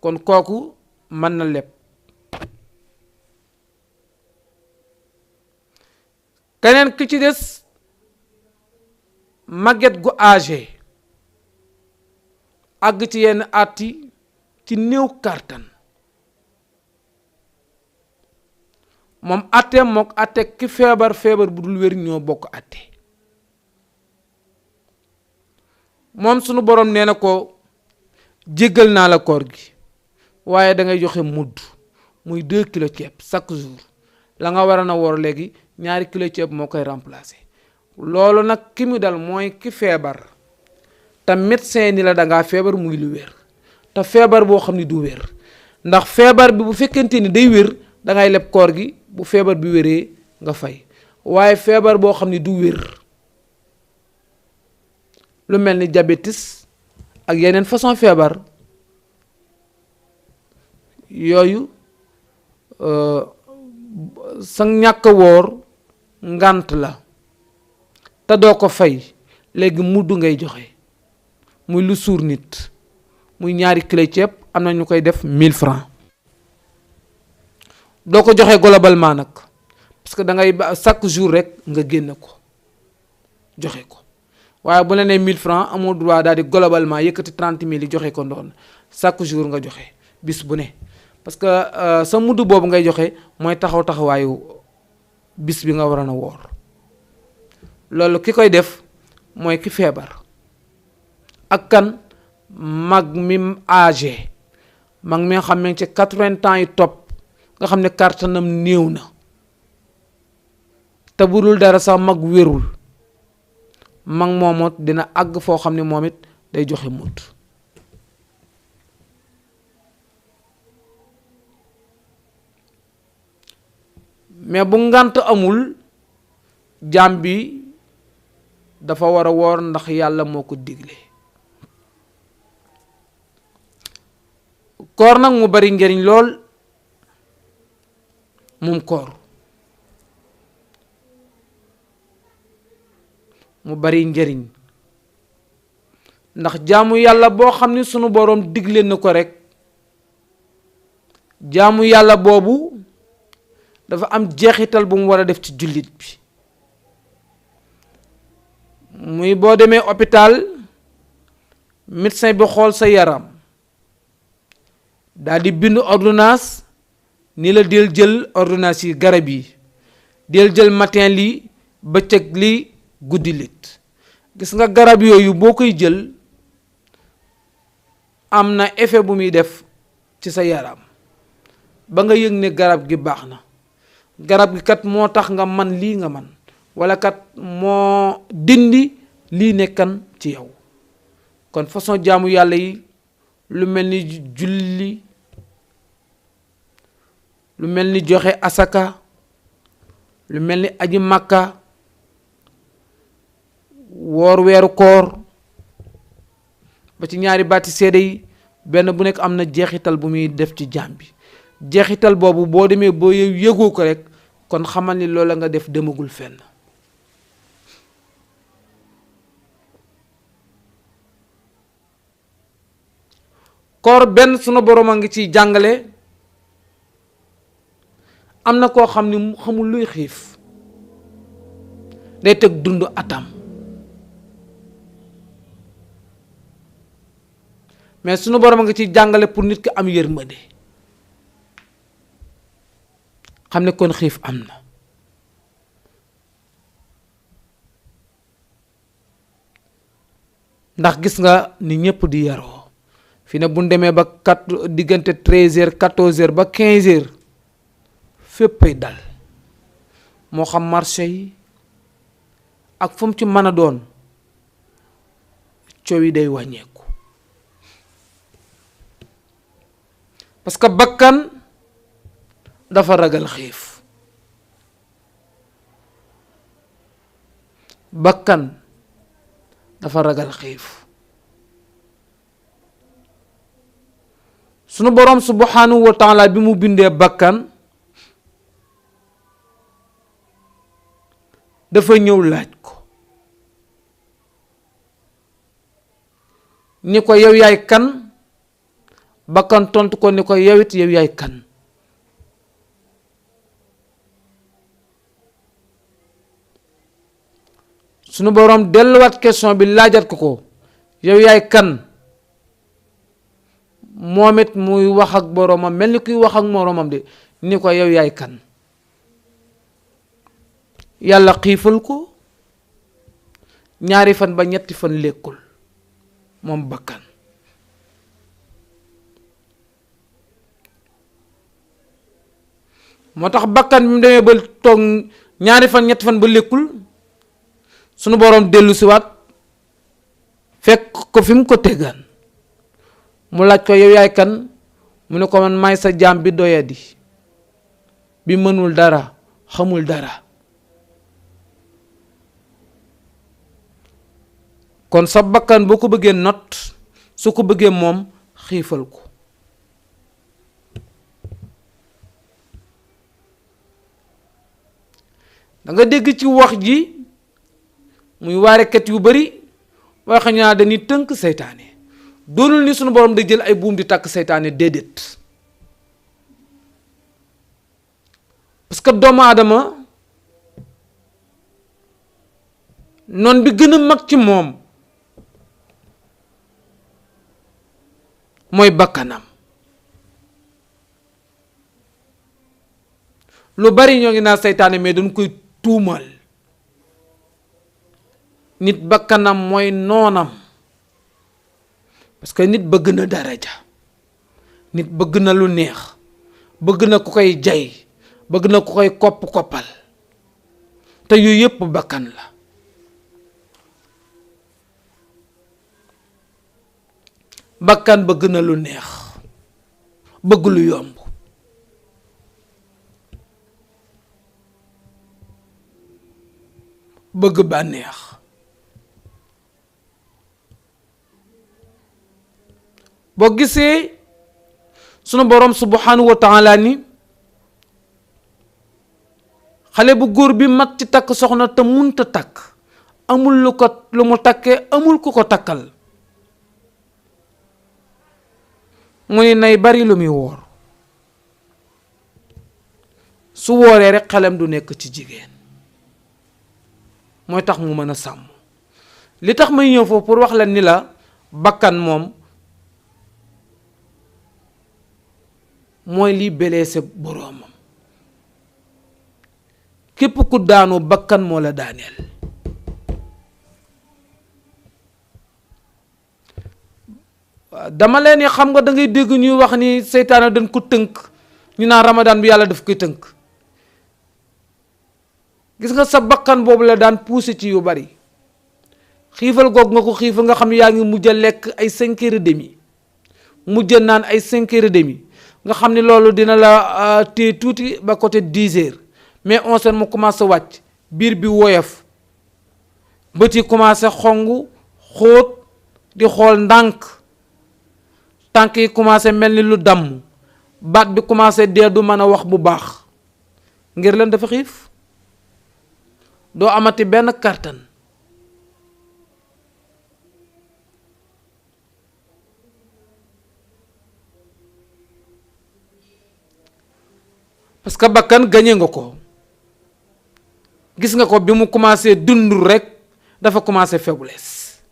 S1: kon kooku mën na leb keneen ki ci des màgget gu âgé àgg ci yenn at yi ci néew kàttan moom àtte mook àtte ki feebar bu dul wér ñoo bokk àtte moom sunu boroom nee na ko jéggal naa la koor gi waaye da ngay joxe mudd muy 2 kilo ceeb chaque jour la nga war a na woor léegi 2 kilo ceeb moo koy remplacer loolu nag ki mu dal mooy ki feebar te médecin ni la dangaa feebar muy lu wér te feebar boo xam ni du wér ndax feebar bi bu fekkente ni day wér dangay leb koor gi bu feebar bi wéree nga fay waaye feebar boo xam ni du wér lu mel ni diabétis ak yeneen façon feebar yooyu sa ñàkk woor ngànt la te doo ko fay léegi mudd ngay joxe muy lu suur nit muy ñaari kilo ceeb am na ñu koy def 1000 francs doo ko joxe globalement nag parce que da ngay ba chaque jour rek nga génne ko joxe ko waaye bu la nee 1000 francs amoo droit daal di globalement yëkkati 30 000 yi joxe ko ndoon chaque jour nga joxe bis bu ne parce que sa mudd boobu ngay joxe mooy taxawaayu bis bi nga waroon a woor loolu ki koy def mooy ki feebar ak kan mag mi âgé mag mi nga xam ne ci 80 ans yi topp nga xam ne kàttanam néew na te bu dul dara sax mag wérul mag moomoot dina àgg foo xam ne moom it day joxe mudd mais bu ngànt amul jaam bi dafa war a woor ndax yàlla moo ko digle koor nag mu bari njariñ lool moom koor mu bari njariñ ndax jaamu yàlla boo xam ni sunu boroom digle na ko rekk jaamu yàlla boobu dafa am jeexital bu mu war a def ci jullit bi muy boo demee hôpital médecin bi xool sa yaram daal di bind ordonnance ni la del jël ordonnance yi garab yi del jël matin lii bëccëg lii guddi lit gis nga garab yooyu boo koy jël am na effet bu muy def ci sa yaram ba nga yëg ne garab gi baax na garab gi kat moo tax nga man lii nga man walla kat moo dindi lii nekkan ci yow kon façon jaamu yàlla yi lu mel ni julli lu mel ni joxe asaka lu mel ni aji màkka woor weeru koor ba ci ñaari baati seede yi benn bu nekk am na jeexital bu muy def ci jaam bi jeexital boobu boo demee boo yëgoo ko rek kon xamal ni loola nga def demagul fenn koor benn sunu boroom a ngi ciy jàngale am na koo xam ni mu xamul luy xiif day teg dund atam mais sunu boroom a ngi ciy jàngale pour nit ki am yërmande xam ne kon xiif am na ndax gis nga ni ñépp di yaroo fi ne bu ñu demee ba diggante 13h 14h ba 15h féppay dal moo xam marché yi ak fu mu ci mën a doon coow yi day wàññeeku parce que bakkan dafa ragal xiif bakkan dafa ragal xiif sunu boroom subhanahu wa taala bi mu bindee bakkan dafa ñëw laaj ko ni ko yow yaay kan bakkan tontu ko ni ko yowit yow yaay kan sunu boroom delluwaat question bi laajat ko yow yaay kan moom it muy wax ak boroomam mel ni kuy wax ak moroomam de ni ko yow yaay kan yàlla xiifal ko ñaari fan ba ñetti fan lekkul moom bakkan moo tax bakkan bi mu demee ba toog ñaari fan ñetti fan ba lekkul sunu boroom dellu siwaat fekk ko fi mu ko teggaan mu laaj ko yow yaay kan mu ne ko man maay sa jaam bi doyadi bi mënul dara xamul dara kon sa bakkan boo ko bëggee not su ko bëggee moom xiifal ko da nga dégg ci wax ji muy waarekat yu bari waxe ñaa dañuy tënk seytaane doonul ni sunu borom da jël ay buum di takk seytaane, déedéet. parce que doomu aadama noon bi gën a mag ci moom mooy bakkanam. lu bari ñoo ngi naan seytaane mais dañ koy tuumal. nit bakkanam mooy noonam, parce que nit bëgg na daraja, nit bëgg na lu neex, bëgg na ku koy jay, bëgg na ku koy kopp-koppal, te yooyu yëpp bakkan la. bakkan bëgg na lu neex, bëgg lu yomb. bëgg bànneex. boo gisee sunu borom subhanahu wa taala ni xale bu góor bi mag ci takk soxna te munta takk, amul lu mu takkee, amul ku ko takkal, mu ni nay bari lu muy woor. su wooree rek xelam du nekk ci jigéen, mooy tax mu mën a sàmm. li tax may ñëw foofu pour wax la ni la bakkan moom mooy liy blessé boroomam. képp ku daanu bakkan moo la daaneel. dama leen xam nga da ngay dégg ñuy wax ni seytaane dañ ko tënk, ñu naan ramadaan bi yàlla daf koy tënk. gis nga sa bakkan boobu la daan poussé ci yu bari. xiifal goog nga ko xiifal nga xam ne yaa ngi mujj a lekk ay 5h30, mujj a naan ay 5h30, nga xam ne loolu dina la téye tuuti ba côté 10h, mais 11h mu commencé wàcc, biir bi woyof, bët yi commencé xongu xóot di xool ndànk, tànk yi commencé mel ni lu damm, baat bi commencé dee, du mën a wax bu baax. ngir leen dafa xiif, doo amati benn kàttan. parce que bakkan gañe nga ko. gis nga ko bi mu commencé dund rek dafa commencé faiblesse.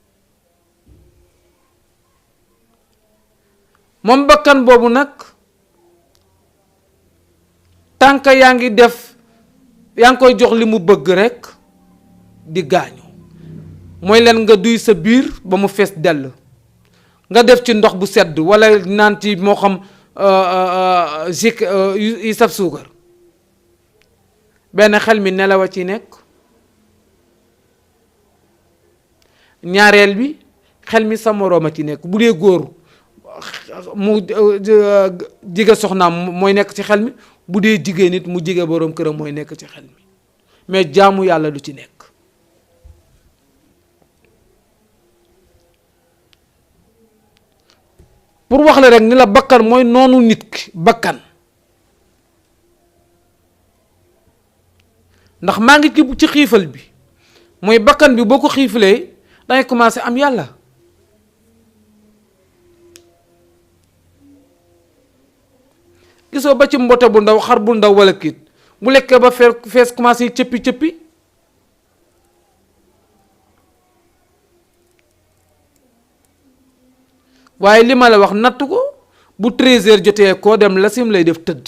S1: moom bakkan boobu nag tànk yaa ngi def, yaa ngi koy jox li mu bëgg rek di gaañu. mooy leen nga duy sa biir ba mu fees dell, nga def ci ndox bu sedd wala naan ci moo xam zik yi saf suukar, benn xel mi nelaw a ci nekk, ñaareel bi xel mi sa moroom a ci nekk. bu dee góor mu jige soxnaam mooy nekk ci xel mi, bu dee jigéen nit mu jige boroom këram mooy nekk ci xel mi, mais jaamu yàlla du ci nekk. pour wax la rek ni la bakkan mooy noonu nit ki. bakkan ndax maa ngi ci xiifal bi, mooy bakkan bi boo ko xiifalee dangay commencé am yàlla. gisoo ba ci mbote bu ndaw, xar bu ndaw wala kiit, bu lekkee ba fees commencé cëppi waaye li ma la wax natt ko, bu 13h jotee koo dem la sim lay def tëdd.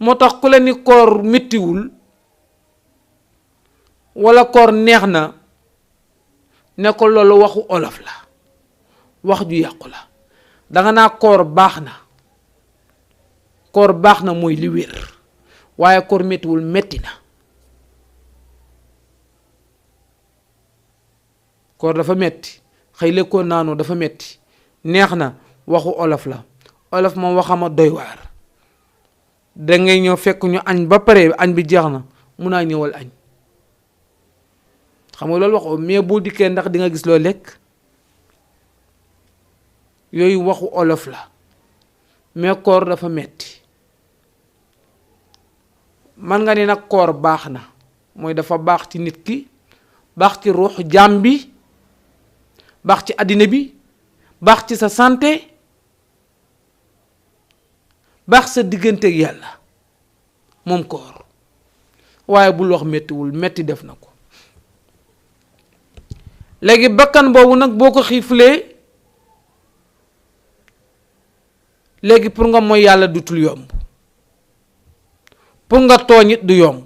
S1: moo tax ku la ni koor mettiwul walla koor neex na, ne ko loolu waxu olof la, wax ju yàqu la. danga naa koor baax na, koor baax na mooy li wér, waaye koor mettiwul, metti na. koor dafa metti, xëy lekkoo naanoo dafa metti. neex na, waxu olof la. olof moom waxama doy waar. dangay ñëw fekk ñu añ ba pare, añ bi jeex na, mun naa ñëwal añ. xam nga loolu waxu, mais boo dikkee ndax di nga gis loo lekk. yooyu waxu olof la, mais koor dafa metti. man nga ni nag koor baax na, mooy dafa baax ci nit ki, baax ci ruux jaam bi, baax ci àddina bi, baax ci sa santé, baax sa diggante ak yàlla moom koor. waaye bul wax mettiwul, metti def na ko. léegi bakkan boobu nag boo ko xiiflee léegi pour nga mooy yàlla dutul yomb, pour nga tooñ it du yomb,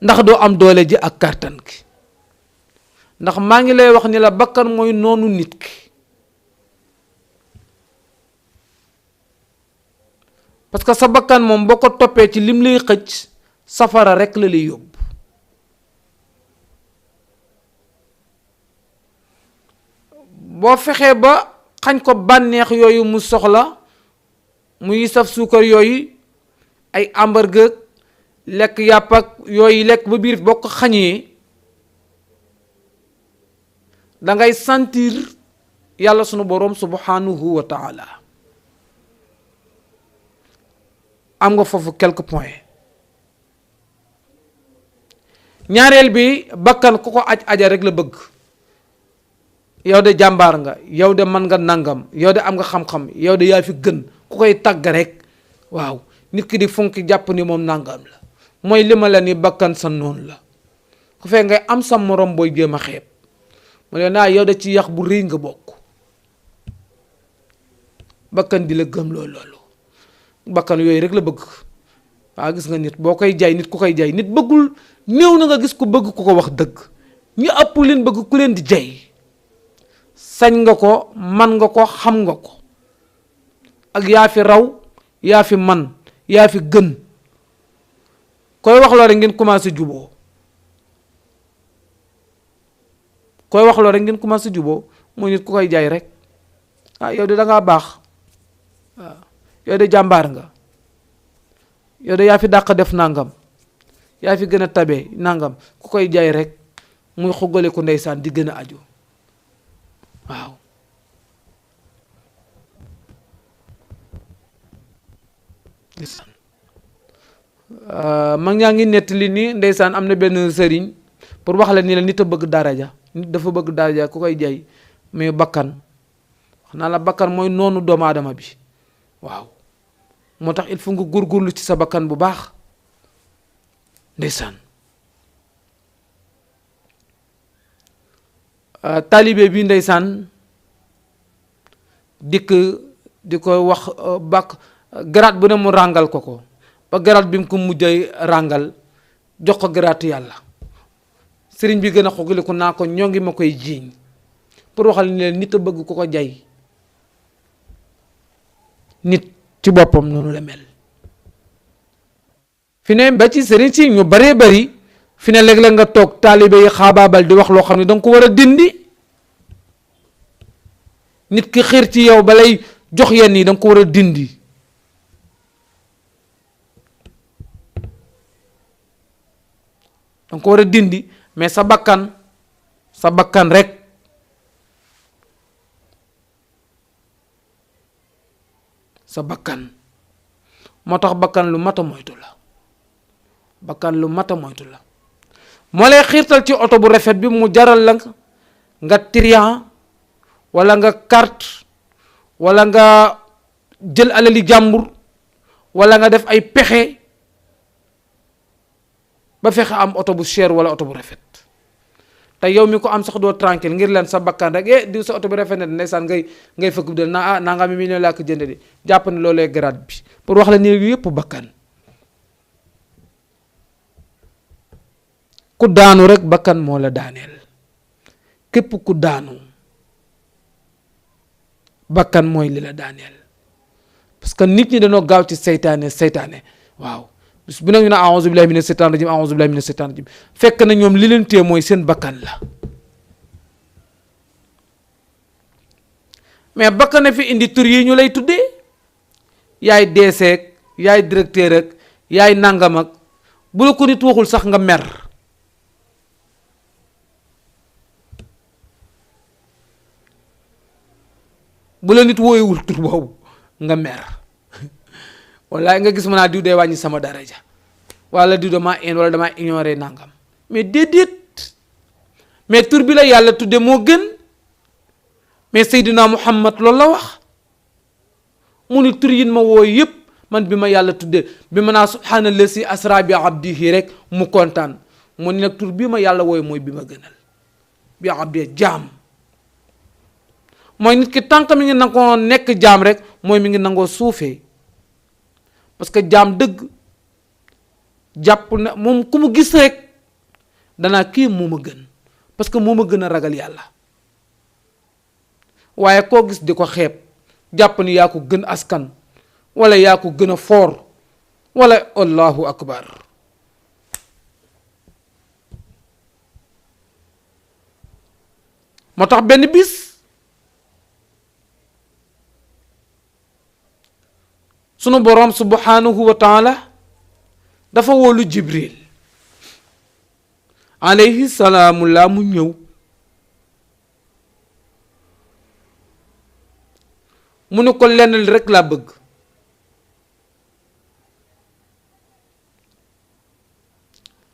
S1: ndax doo am doole ji ak kàttan gi. ndax maa ngi lay wax ni la bakkan mooy noonu nit ki. parce que sa bakkan moom boo ko toppee ci lim lay xëcc safara rekk la lay yóbbu. boo fexee ba xañ ko bànneex yooyu mu soxla muy saf suukar yooyu, ay hamburger, lekk yàpp ak yooyu lekk ba biir boo ko xañee dangay sentir yàlla sunu boroom subhanahu wa taala. am nga foofu quelques points. ñaareel bi, bakkan ku ko aja rek la bëgg. yow de jàmbaar nga, yow de man nga nangam, yow de am nga xam-xam, yow de yaa fi gën, ku koy tàgg rek. waaw nit ki di fonki jàpp ni moom nangam la. mooy li ma la ni bakkan sa noonu la. ku fee ngay am sa morom booy jéem a xeeb mu ne naa yow de ci yax bu rëy nga bokk. bakkan di la gëm loolu bakkan yooyu rek la bëgg. waaw gis nga nit boo koy jaay, nit ku koy jaay, nit bëggul, néew na nga gis ku bëgg ku ko wax dëgg. ñu ëpp leen bëgg ku leen di jay. sañ nga ko, man nga ko, xam nga ko, ak yaa fi raw, yaa fi man, yaa fi gën. koy wax loo rek ngeen commencé juboo. koy wax loo rek ngeen commencé juboo mooy nit ku koy jaay rek. ah yow de da ngaa baax. waaw yow de jàmbaar nga. yow de yaa fi dàq def nangam, yaa fi gën a tabe nangam, ku koy jaay rek muy xugale ko ndeysaan di gën a aju. waaw mag ñaa ngi nettali ni ndeysaan am na benn sëriñ pour wax la ni la nit a bëgg daraja, nit dafa bëgg daraja ku koy jaay mais bakkan. wax naa la bakkan mooy noonu doomu aadama bi. waaw moo tax il faut nga góorgóorlu ci sa bakkan bu baax ndeysaan. taalibe bi ndeysaan dikk di ko wax bak garaat bu ne mu ràngal ko ba garaat bi mu ko mujjee ràngal jox ko garaatu yàlla. sëriñ bi gën a xogaliku naa ko ñoo ngi ma koy jiiñ pour waxal ni leen nit a bëgg ku ko jay. nit ci boppam noonu la mel. fi ne ba ci sëriñ si ñu baree bari fi ne léeg-léeg nga toog taalibe yi xaabaabal di wax loo xam ne danga ko war a dindi. nit ki xër ci yow balay jox yenn yi danga ko war a dindi. danga ko war a dindi mais sa bakkan rek sa bakkan moo tax bakkan lu mat a moytu la. bakkan lu mat a moytu la. moo lay xiirtal ci oto bu rafet bi mu jaral la nga trian wala nga carte wala nga jël alali jàmbur wala nga def ay pexe ba fexe am oto bu cher wala oto bu rafet. te yow mi ko am sax doo tranquille ngir leen sa bakkan rek diw sa oto bi rafet na ndeysaan ngay fëkk del naa nanga mi million laa ko jënd de jàpp ne loolee grade bi pour wax la ni yëpp bakkan. ku daanu rek bakkan moo la daaneel. képp ku daanu bakkan mooy li la daaneel. parce que nit ñi dañoo gaaw ci seytaane waaw bis bu nag ñu ne a'uuzu billahi mina seytaani rajim a'uuzu billahi mina seytaani rajim fekk na ñoom li leen téye mooy seen bakkan la. mais bakkan na fi indi tur yi ñu lay tuddee yaay deeseeg yaay directeur ak yaay nangam ak bu la ko nit waxul sax nga mer. bu la nit wooyewul tur boobu nga mer wallaay nga gis ma naa diw dee wàññi sama daraja wala di dama en wala dama ignorer nangam mais déedéet mais tur bi la yàlla tudde moo gën. mais Seydina Muhammad loolu la wax mu ni tur yin ma woo yëpp man bi ma yàlla tudde bi ma naa subhaanallazi asra bi abdihi rek mu kontaan mu ni nag tur bi ma yàlla wooy mooy bi ma gënal bi abdi jaam mooy nit ki tànk mi ngi nangoo nekk jaam rek mooy mi ngi nangoo suufee parce que jaam dëgg jàpp na moom ku mu gis rek danaa kii moo ma gën parce que moo ma gën a ragal yàlla waaye koo gis di ko xeeb jàpp ni yaa ko gën askan wala yaa ko gën a foor wala allahu akbar moo tax benn bis sunu boroom subhanahu wa taala dafa woolu Jibril alayhi salaamu laa mu ñëw mu ne ko lenn li rek laa bëgg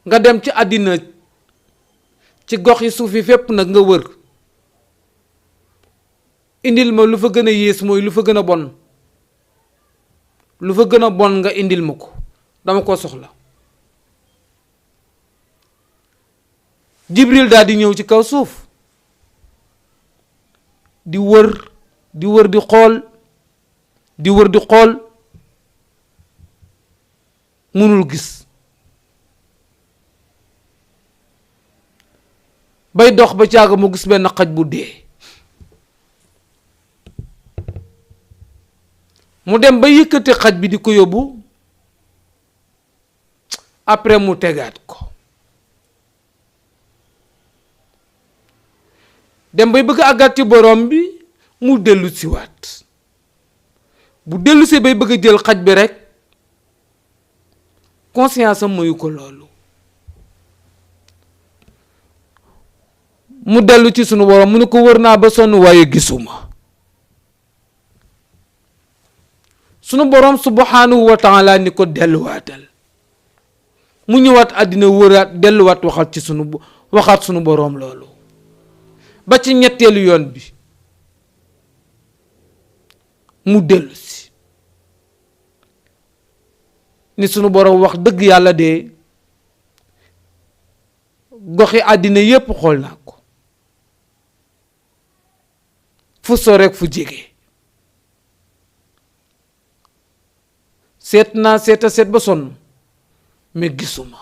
S1: nga dem ci àddina ci gox yi suuf yi fépp nag nga wër indil ma lu fa gën a yées mooy lu fa gën a bon lu fa gën a bon nga indil ma ko dama ko soxla Jibril daal di ñëw ci kaw suuf di wër di xool di wër di xool mënul gis bay dox ba caaga mu gis benn xaj bu dee mu dem ba yëkkati xaj bi di ko yóbbu après mu tegaat ko dem bay bëgg àggaat ci borom bi mu dellu si waat bu dellu si bay bëgg a jël xaj bi rek conscience am mayu ko loolu mu dellu ci sunu borom mu ne ko wër naa ba sonn waaye gisuma sunu borom subhanahu wa taala ni ko delluwaatal mu ñëwaat àddina wëraat delluwaat waxaat sunu borom loolu ba ci ñetteelu yoon bi mu dellu si ni sunu borom wax dëgg yàlla de goxi àddina yépp xool naa ko fu sore rek fu jege seet naa seeta seet ba sonn mais gisuma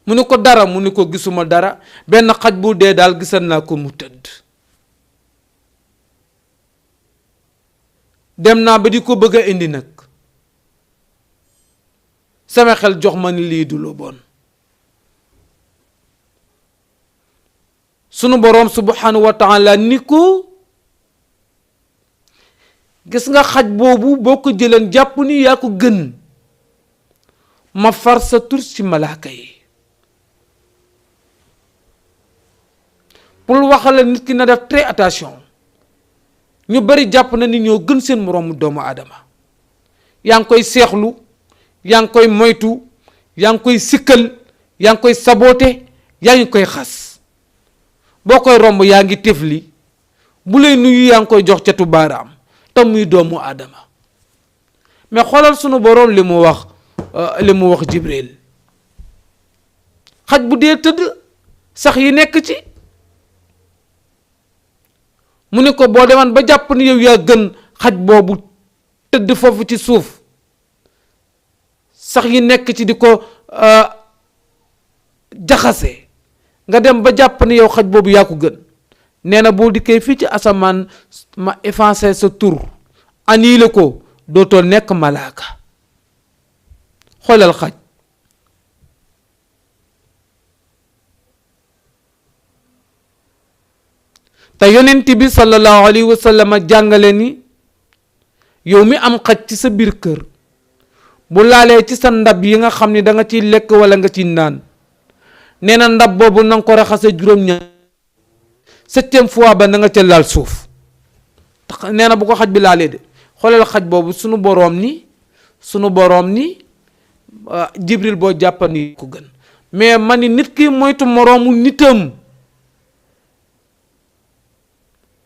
S1: mu ni ko dara mu ni ko gisuma dara benn xaj bu dee daal gisal naa ko mu tëdd dem naa ba di ko bëgg a indi nag sama xel jox ma ni lii du lu bon sunu boroom subhanahu wa taala ni ko gis nga xaj boobu boo ko jëleen jàpp ni yaa ko gën ma far sa tur ci malaaka yi pour waxale nit ki na def très attention ñu bari jàpp na ni ñoo gën seen moroomu doomu aadama yaa ngi koy seexlu yaa ngi koy moytu yaa ngi koy sikkal yaa ngi koy saboote yaa ngi koy xas boo koy romb yaa ngi tifli bu lay nuyu yaa ngi koy jox catu baaraam te muy doomu aadama mais xoolal sunu boroom li mu wax Jibril xaj bu dee tëdd sax yi nekk ci mu ne ko boo demaan ba jàpp ni yow yaa gën xaj boobu tëdd foofu ci suuf sax yi nekk ci di ko jaxase nga dem ba jàpp ni yow xaj boobu yaa ko gën nee na boo dikkee fii ci asamaan ma effacé sa tur annulé ko dootoo nekk malaaka xoolal xaj te yonent bi sallallahu alayhi wa sallam jàngale ni yow mi am xaj ci sa biir kër bu laalee ci sa ndab yi nga xam ni da nga ciy lekk wala nga ciy naan nee na ndab boobu na nga ko raxase juróom-ñaar 7e fois ba na nga ca laal suuf nee na bu ko xaj bi laalee de xoolal xaj boobu sunu boroom ni Jibril boo jàppani ko gën, mais ma ni nit ki moytu moroomu nitam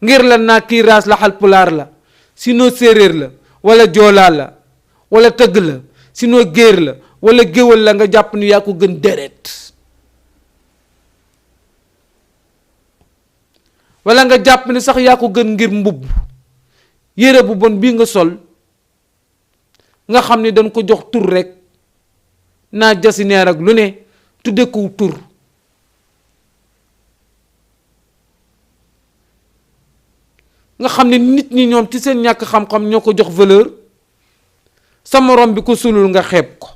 S1: ngir la naa kii raas la Haalpulaar la, sinon séeréer la wala joolaa la wala tëgg la, sinon géer la wala géwël la, nga jàpp ni yaa ko gën deret, wala nga jàpp ni sax yaa ko gën ngir mbubb yére bu bon bii nga sol, nga xam ni dañ ko jox tur rek naa jasineer ak lu ne tudde ko tur. nga xam ne nit ñi ñoom ci seen ñàkk xam-xam ñoo ko jox valeur, sa morom bi ko sulul nga xeeb ko.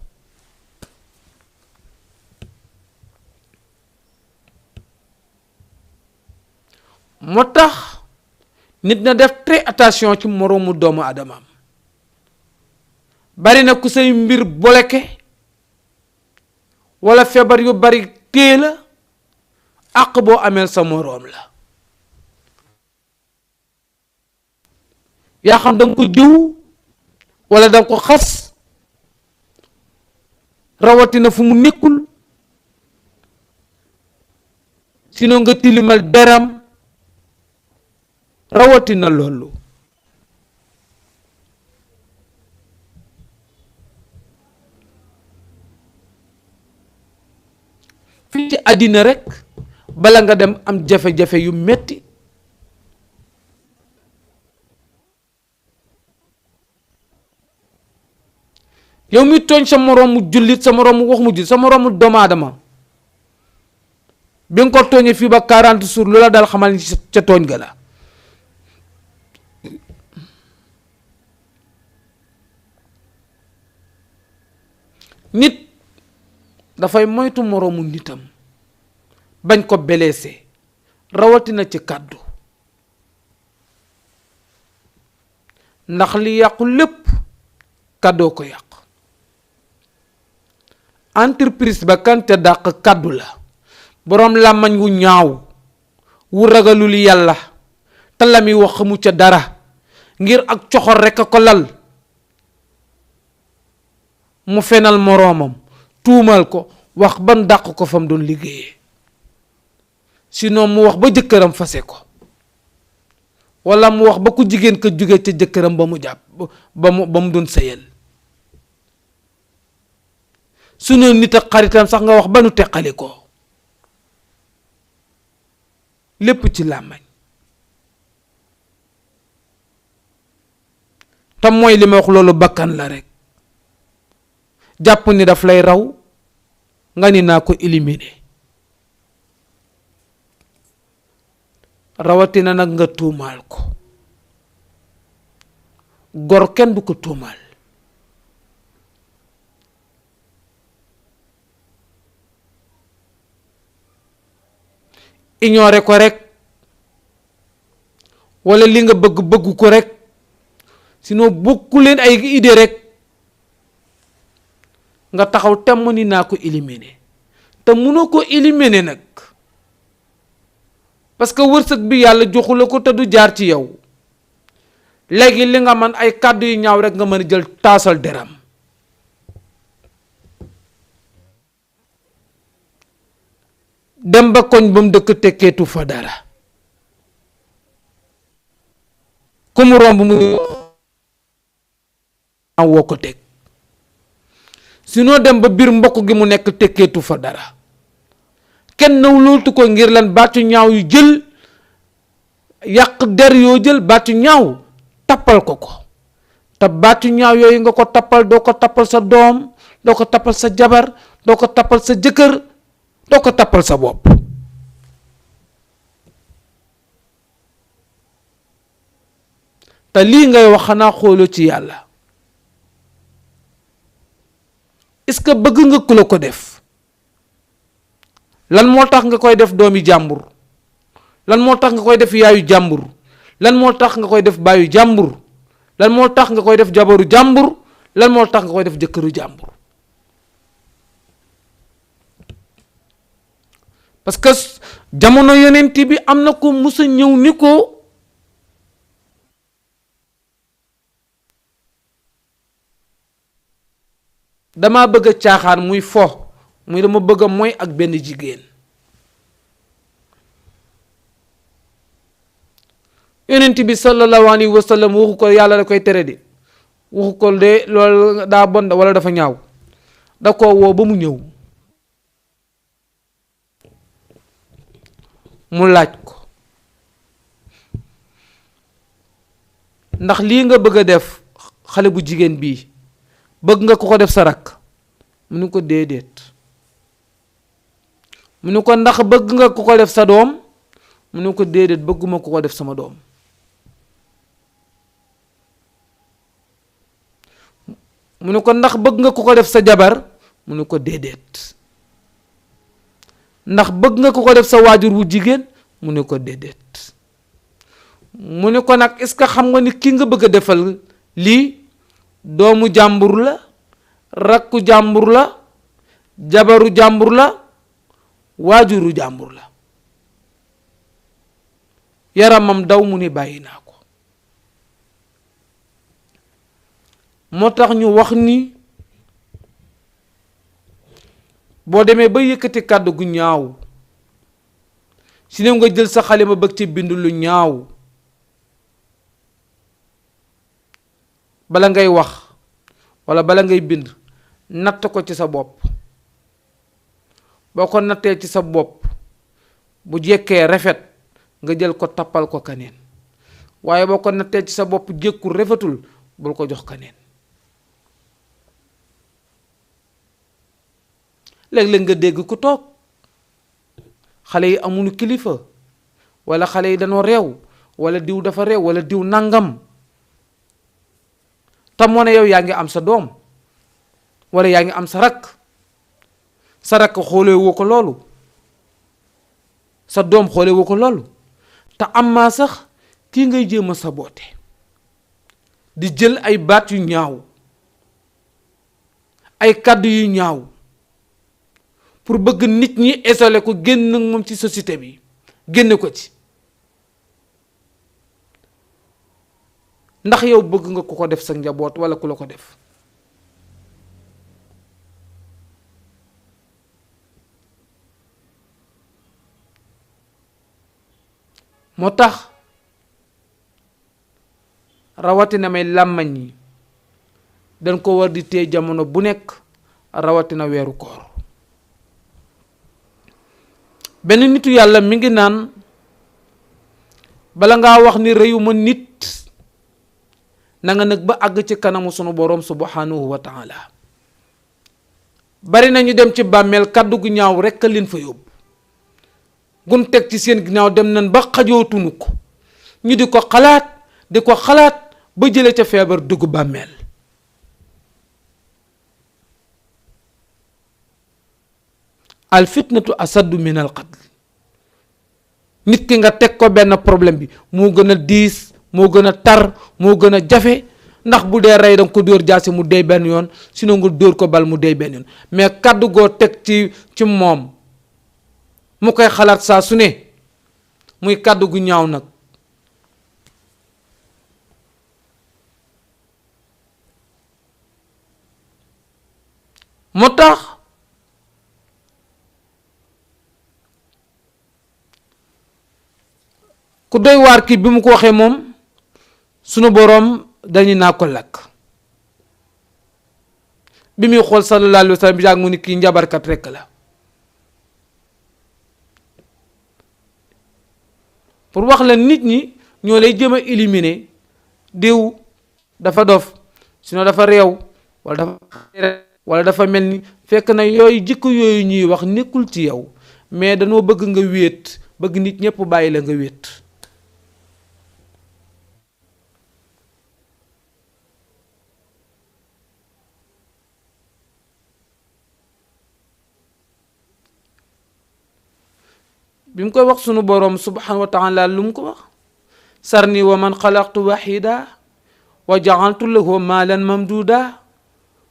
S1: moo tax nit na def très attention ci moroomu doomu adamaam. bari na ku say mbir boleke wala feebar yu bari téye la, àq boo ameel sa moroom la. yaa xam danga ko jëw wala danga ko xas, rawatina fu mu nekkul, sinon nga tilimal deram, rawatina loolu. fii ci àddina rek bala nga dem am jafe-jafe yu metti, yow mi tooñ sa moroomu jullit, sa moroomu wax mu jullit, sa moroomu doomu aadama, bi nga ko tooñee fii ba 40 jours lu la dal xamal ni ca tooñ ga la. nit dafay moytu moroomu nitam bañ ko blessé, rawatina ci kàddu, ndax li yàqu lépp kàddoo ko yàq. entreprise ba kan ca dàq kàddu la, boroom làmmañ wu ñaaw wu ragalul yàlla te la muy wax xamu ca dara, ngir ak coxor rekk a ko lal, mu fenal moroomam, tuumal ko, wax ban dàq ko fam doon liggéeyee, sinon mu wax ba jëkkëram fase ko, walla mu wax ba ku jigéen ka jóge ca jëkkëram ba mu jàpp ba mu doon sëyal. sunu nit ak xaritam sax nga wax ba nu teqali ko, lépp ci làmmañ. te mooy li ma wax loolu bakkan la rek, jàpp ni daf lay raw nga ni naa ko éliminer, rawatina nag nga tuumaal ko. gor kenn du ko tuumaal. ignorer ko rek, walla li nga bëgg ko rek, sinon bokku leen ay idée rek nga taxaw temm ni naa ko éliminer, te mënoo ko éliminer nag, parce que wërsëg bi yàlla joxu la ko te du jaar ci yow. léegi li nga man ay kàddu yu ñaaw rek nga mën a jël taasal deram. dem ba koñ ba mu dëkk tekkeetu fa dara, ku mu romb mu woo ko teg, sinon dem ba biir mbokk gi mu nekk tekkeetu fa dara. kenn nawlootu ko ngir lan baatu ñaaw yu jël, yàq der yoo jël baatu ñaaw tappal ko ko, te baatu ñaaw yooyu nga ko tappal doo ko tappal sa doom, doo ko tappal sa jabar, doo ko tappal sa jëkkër, doo ko tappal sa bopp. te lii ngay wax xanaa xooloo ci yàlla. est-ce que bëgg nga ku la ko def? lan moo tax nga koy def doomi jàmbur? lan moo tax nga koy def yaayu jàmbur? lan moo tax nga koy def baayu jàmbur? lan moo tax nga koy def jabaru jàmbur? lan moo tax nga koy def jëkkëru jàmbur? parce que jamono yonent bi am na ko musa ñëw ni ko dama bëgg a caaxaan muy fo muy dama bëgg a mooy ak benn jigéen. yonent bi sallallahu alayhi wa sallam waxu ko yàlla da koy tere de waxu ko de loolu daa bon wala dafa ñaaw, da koo woo ba mu ñëw mu laaj ko ndax lii nga bëgg a def xale bu jigéen bii bëgg nga ko def sa rakk? mu ne ko déedéet. mu ne ko ndax bëgg nga ko def sa doom? mu ne ko déedéet, bëgguma ko def sama doom. mu ne ko ndax bëgg nga ko def sa jabar? mu ne ko déedéet. ndax bëgg nga ko def sa waajur wu jigéen? mu ne ko déedéet. mu ne ko nag est-ce que xam nga ni ki nga bëgg a defal lii doomu jàmbur la, rakku jàmbur la, jabaru jàmbur la, waajuru jàmbur la. yaramam daw mu ni bàyyi naa ko. moo tax ñu wax ni boo demee ba yëkkati kàddu gu ñaaw si ne nga jël sa xalima bëgg ci bind lu ñaaw, bala ngay wax walla bala ngay bind natt ko ci sa bopp. boo ko nattee ci sa bopp bu jekkee rafet nga jël ko tappal ko kaneen, waaye boo ko nattee ci sa bopp jékkul rafetul bul ko jox kaneen. léeg-léeg nga dégg ku toog xale yi amuñu kilifa walla xale yi dañoo réew walla diw dafa réew walla diw nangam te moo ne yow yaa ngi am sa doom walla yaa ngi am sa rakk. sa rakk xoolee woo ko loolu, sa doom xoolee woo ko loolu, te am maa sax kii ngay jéem a saboote di jël ay baat yu ñaaw, ay kàddu yu ñaaw pour bëgg nit ñi isolé ko, génn moom ci société bi, génne ko ci. ndax yow bëgg nga ku ko def sa njaboot walla ku la ko def? moo tax rawatina may làmmañ yi dañ ko war di téye jamono bu nekk, rawatina weeru koor. benn nitu yàlla mi ngi naan bala ngaa wax ni rëyuma nit na nga nag ba àgg ci kanamu sunu boroom subhanahu wa taala. bari na ñu dem ci bàmmeel kàddu gu ñaaw rekk a leen fa yóbbu, gun teg ci seen ginnaaw dem nañ ba xajootunu ko, ñu di ko xalaat ba jële ca feebar dugg bàmmeel. al fitnatu asaddu min al qatl. nit ki nga teg ko benn problème bi moo gën a diis, moo gën a tar, moo gën a jafe, ndax bu dee rey danga ko dóor jaasi mu dey benn yoon, sinon nga dóor ko bal mu dey benn yoon. mais kàddu goo teg ci moom mu koy xalaat saa su ne muy kàddu gu ñaaw nag, moo tax ku doy waar kii bi mu ko waxee moom sunu boroom dañu naa ko lakk. bi muy xool sallallahu alayhi wa sallam bi jàng mu ni kii njabarkat rekk la. pour wax la nit ñi ñoo lay jëm a éliminer, diw dafa dof, sinon dafa réew walla dafa mel ni, fekk na yooyu jikko yooyu ñuy wax nekkul ci yow, mais dañoo bëgg nga wéet, bëgg nit ñépp bàyyi la nga wéet. bi mu koy wax sunu boroom subhanahu wa taala lu mu ko wax? sarni wa man xalaqtu waxida wa jaaltu lahu maalan mamduda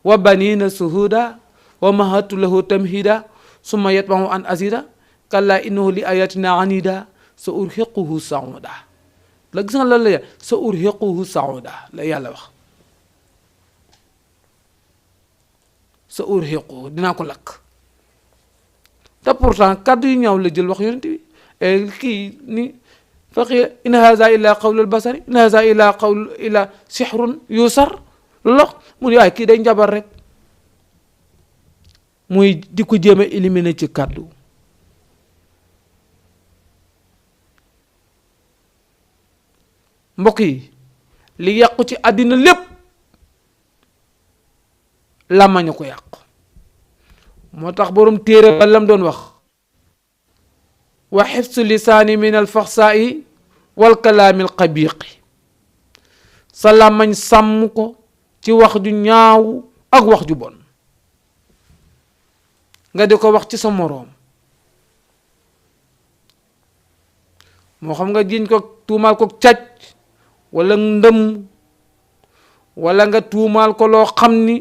S1: wa banina suhuda wa mahattu lahu tamhida summa yatmahu an azida kalla innahu li ayatina anida sa urhiquhu sauda. la gis nga loolu la sa urhiquhu sauda la yàlla wax. sa urhiqu dinaa ko lakk. te pourtant kàddu yu ñaaw la jël wax yonent bi kii ni faqi in haza illa qawlul basari in haza illa sihrun yusar loolu wax mu ne waaye kii day njabar rek, muy di ko jéem a éliminer ci kàddu. mbokk yi li yàqu ci àddina lépp làmmañ a ko yàqu. moo tax borom téere ba lam doon wax wa xifsu lisaani min alfaxsaai wal kalaami alxabiqi, sa làmmañ sàmm ko ci wax ju ñaaw ak wax ju bon, nga di ko wax ci sa moroom, moo xam nga jiñ ko tuumaal ko càcc wala ndëm wala nga tuumaal ko loo xam ni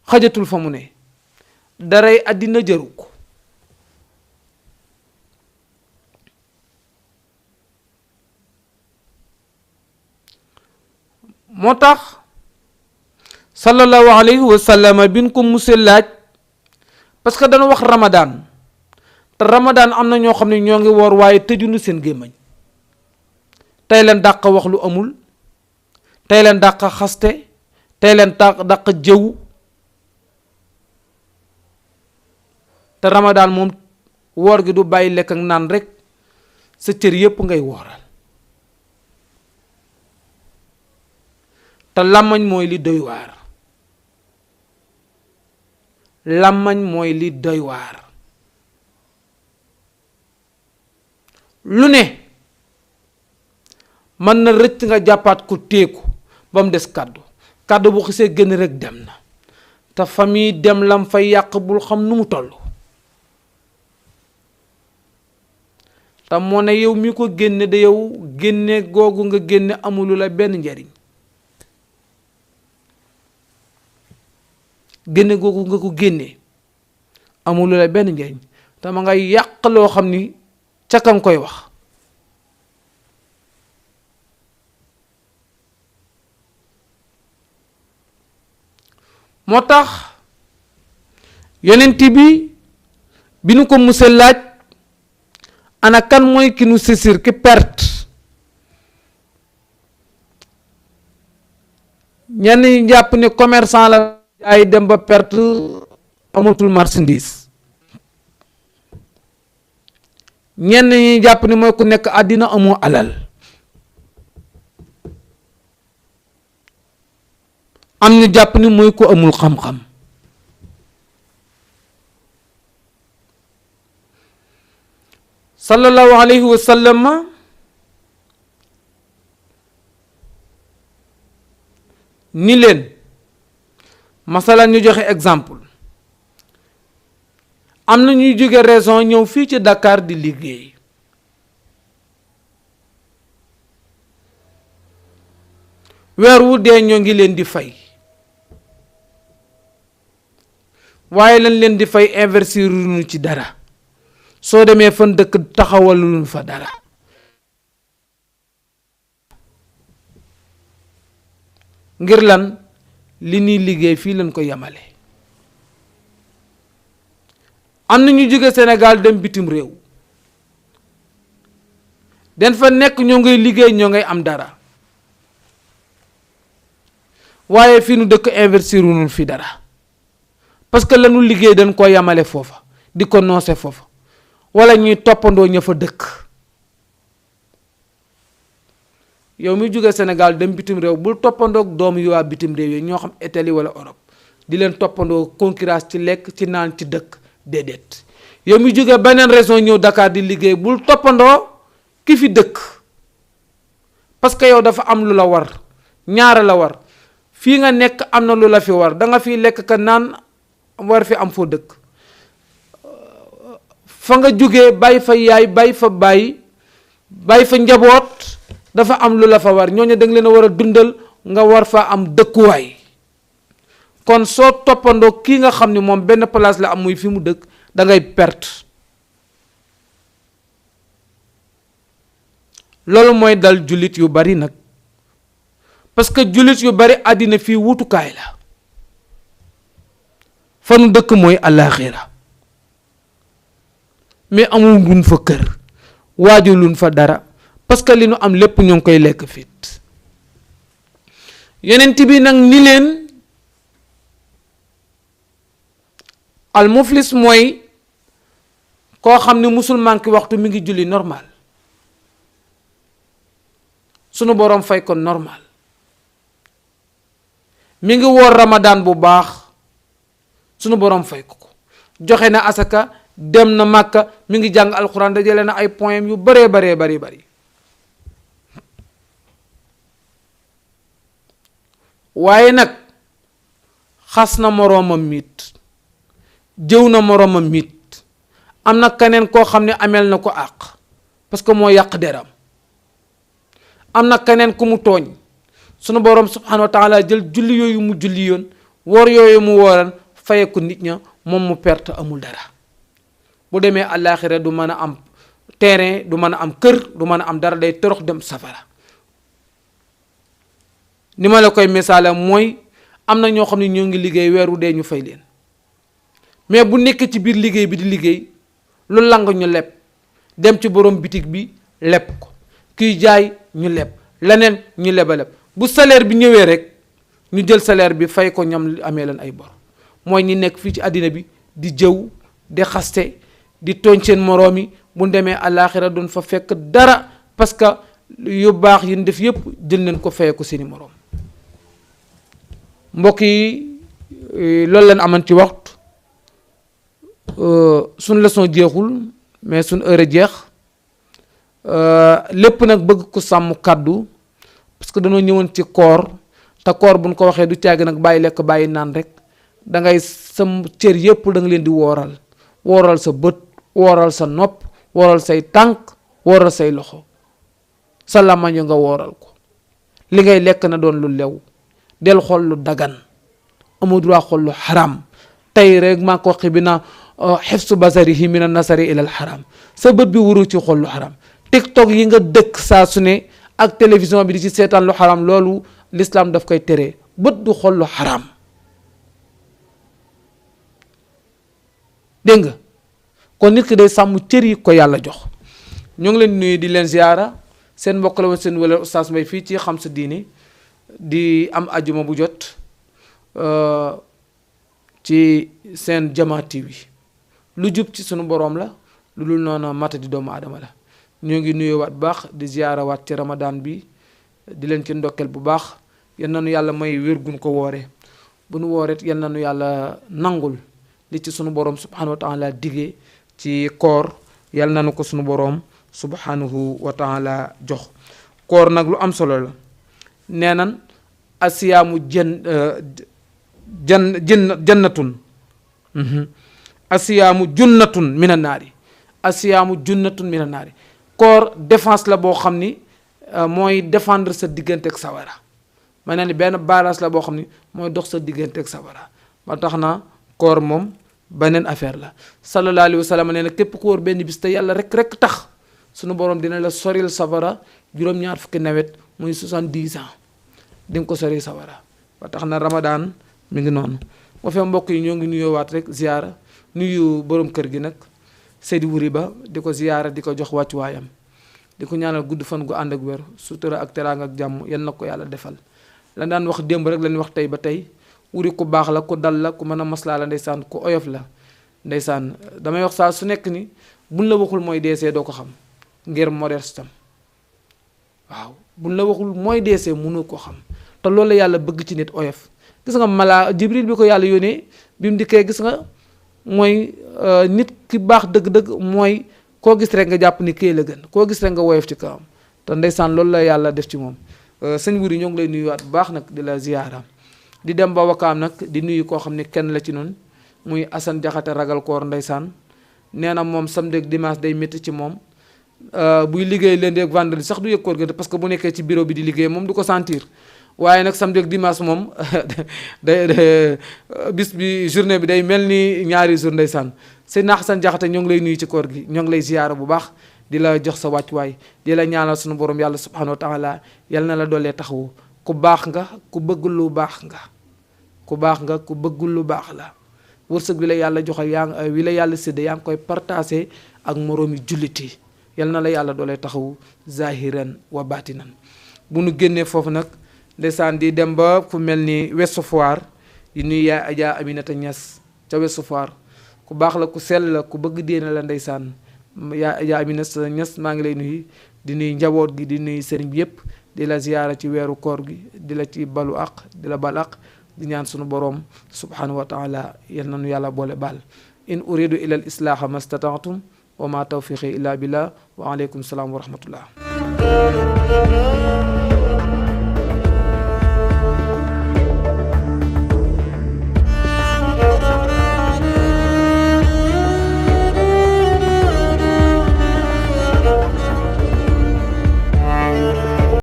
S1: xajatul fa mu ne, daray àddina jëru ko. moo tax sallallahu alayhi wa sallam bin ko musee laaj, parce que dana wax Ramadan te Ramadan am na ñoo xam ne ñoo ngi woor waaye tëjunu seen gémmañ, tey leen dàq wax lu amul, tey leen dàq xaste, tey leen dàq jëw. te Ramadan moom woor gi du bàyyi lekk ak naan rek, sa cër yépp ngay wooral. te làmmañ mooy li doy waar, làmmañ mooy li doy waar. lu ne mën na rëcc nga jàppaat ko téeku ba mu des kàddu, kàddu bu xisee génn rek dem na, te famille dem lam fay yàq bul xam nu mu toll. te moo ne yow mi ko génne da yow génne googu nga génne amulu la benn njariñ, génne googu nga ko génne amulu la benn njariñ, te ma ngay yàq loo xam ni ca kam koy wax. moo tax yonent bi nu ko musal laaj ana kan mooy ki nu sisir ki perte. ñenn ñi jàpp ne commerçant la ay dem ba perte amatul marchandise, ñenn ñi jàpp ne mooy ku nekk àddina amoo alal, am ñu jàpp ni mooy ku amul xam-xam. sallallahu alayhi wa sallam ni leen masalan ñu joxe exemple, am na ñuy jóge région ñëw fii ci Dakar di liggéey, weer wu dee ñoo ngi leen di fay, waaye lañ leen di fay investir ñu ci dara, soo demee fan dëkk taxawaluñ fa dara. ngir lan li ñuy liggéey fii lañ ko yemale. am na ñu jóge Sénégal dem bitim réew, den fa nekk ñoo ngay liggéey ñoo ngay am dara, waaye fii nu dëkk investir wuñu fi dara, parce que lanu liggéey dañ ko yemale foofa di ko noose foofa, wala ñuy toppandoo ña fa dëkk. yow mi jóge Sénégal dem bitim réew bul toppandoog doomu yu waa bitim réew yi ñoo xam Italie wala Europe di leen toppandoo concurrence ci lekk ci naan ci dëkk, déedéet. yow mi jóge beneen région ñëw Dakar di liggéey bul toppandoo ki fi dëkk, parce que yow dafa am lu la war, ñaara la war. fii nga nekk am na lu la fi war, da nga fi lekk ka naan war fi am foo dëkk. fa nga jógee bàyyi fa yaay bàyyi fa bàyyi fa njaboot, dafa am lu la fa war, ñooñu da nga leen a war a dundal, nga war fa am dëkkuwaay. kon soo toppandoo kii nga xam ni moom benn place la am muy fi mu dëkk, da ngay perte. loolu mooy dal jullit yu bari nag, parce que jullit yu bari àddina fii wutukaay la. fanu dëkk mooy àllaaxira mais amul gun fa kër waajuluñ fa dara parce que li nu am lépp ñoo ngi koy lekk fit yonent bi nag ni leen al muflis mooy koo xam ne musul manqué waxtu mi ngi julli normal sunu boroom fay ko normal mi ngi woor ramadan bu baax sunu boroom fay ko joxe na asaka dem na màkka mi ngi jàng alxuraan dajale na ay points yu baree bari waaye nag xas na moroomam mit jëw na moroomam mit am na keneen koo xam ne ameel na ko àq parce que moo yàq deram am na keneen ku mu tooñ sunu boroom subhanahu wa taala jël julli yooyu mu julli yoon woor yooyu mu wooran faye ko nit ña moom mu perte amul dara bu demee àllaaxira du mën a am terrain du mën a am kër du mën a am dara day torox dem safara ni ma la koy misaale mooy am na ñoo xam ne ñoo ngi liggéey weeru dee ñu fay leen mais bu nekk ci biir liggéey bi di liggéey lu lang ñu leb dem ci borom bitig bi leb ko kiy jaay ñu leb leneen ñu leb bu salaire bi ñëwee rek ñu jël salaire bi fay ko ñam amee leen ay bor mooy ñi nekk fii ci àddina bi di jëw di xaste di tooñ seen moroom yi bu demee àllaaxira doon fa fekk dara parce que yu baax yi ñu def yépp jël nañ ko fayee ko seeni moroom mbokk yi loolu leen aman ci waxtu suñ leçon jeexul mais suñ heure a jeex lépp nag bëgg ko sàmm kàddu parce que dañoo ñëwoon ci koor te koor buñ ko waxee du caagi nag bàyyi lekk bàyyi naan rek da ngay sam cër yépp da nga leen di wooral sa bët wooral sa nopp wooral say tànk wooral say loxo sa làmmiñ nga wooral ko li ngay lekk na doon lu lew del xool lu dagan amu droit xool lu xaram tey rek maa ko waxi bi na xifsu basarihi min an nasari ila al xaram sa bët bi wuru ci xool lu xaram tiktok yi nga dëkk saa su ne ak télévision bi di ci seetaan lu xaram loolu l'islam daf koy tere bët du xool lu xaram dégg nga kon nit ki day sàmm cër yi ko yàlla jox ñoo ngi leen nuyu di leen ziyaara seen mbokk la woon seen wala Oustaz Mbaye fii ci Xam Sa Diine di am ajuma bu jot ci seen Jama TV lu jub ci sunu boroom la lu dul noonu mata di doomu aadama la ñoo ngi nuyu waat bu baax di ziyaara waat ci ramadan bi di leen ci ndokkeel bu baax yal na nu yàlla may wér gun ko woore bu nu wooreet yal na nu yàlla nangul li ci sunu boroom subhanahu wa taala diggee ci koor yal na nu ko sunu boroom subhanahu wa taala jox koor nag lu am solo la nee nan asiyaamu jannatun asiyaamu junnatun mina naari asiyaamu junnatun mina naari koor défense la boo xam ni mooy défendre sa diggante ak sawara ma ne ni benn barrage la boo xam ni mooy dox sa diggante ak sawara ba tax na koor moom beneen affaire la sallallahu alayhi wa sallam nee na képp ku wóor benn bis te yàlla rek tax sunu borom dina la soril sawara juróom-ñaar fukki nawet muy 70 ans di nga ko soril sawara ba tax na ramadan mi ngi noonu boo fee mbokk yi ñoo ngi nuyoowaat rek ziyaara nuyu borom kër gi nag Seydi Wuri Ba di ko ziyaara di ko jox wàccuwaayam di ko ñaanal gudd fan gu ànd ak wér sutura ak teraanga ak jàmm yal na ko yàlla defal la daan wax démb rek lañu wax tey ba tey Wuri ku baax la ku dal la ku mën a maslaa la ndeysaan ku oyof la ndeysaan damay wax saa su nekk ni buñ la waxul mooy deesee doo ko xam ngir modestam waaw buñ la waxul mooy deesee mënoo ko xam te loolu la yàlla bëgg ci nit oyof gis nga mala Jibril bi ko yàlla yónnee bi mu dikkee gis nga mooy nit ki baax dëgg-dëgg mooy koo gis rek nga jàpp ni kii la gën koo gis rek nga woyof ci kawam te ndeysaan loolu la yàlla def ci moom sëñ Wuri ñoo ngi lay nuyuwaat bu baax nag di la ziyaara di dem ba Wakaam nag di nuyu koo xam ne kenn la ci noonu muy Assane Jaxate ragal koor ndeysaan nee na moom samedi ak dimanche day métti ci moom buy liggéey lundi ak vendredi sax du yëg koor gi parce que bu nekkee ci bureau bi di liggéey moom du ko sentir waaye nag samedi ak dimanche moom day bis bi journée bi day mel ni ñaari jour ndeysaan sëñ Assane Jaxate ñoo ngi lay nuyu ci koor gi ñoo ngi lay ziyaara bu baax di la jox sa wàccuwaay di la ñaanal suñu borom yàlla subhanahu wa taala yal na la doolee taxawu ku baax nga ku bëgg lu baax nga ku baax nga ku bëggul lu baax la wërsëg bi la yàlla joxe wi la yàlla sédde yaa ngi koy partagé ak moroomi jullit yi. yal na la yàlla doolee taxaw zahiran wa batinan. bu nu génnee foofu nag ndeysaan di dem ba fu mel ni Ouest Foire di nuy yaay Adja Aminata Niass ca Ouest Foire ku baax la ku sell la ku bëgg diine la ndeysaan. yaay Adja Aminata Niass maa ngi lay nuyu di nuy njaboot gi di nuy sëriñ bi yëpp di la ziyaara ci weeru koor gi di la ci balu aq di la bal aq di ñaan sunu boroom subhanahu wa taala yal na nu yàlla boole baal. in uridu ila al islaaha mastata'tum wa ma tawfiqi illa billah wa alaykum salaam wa rahmatullah.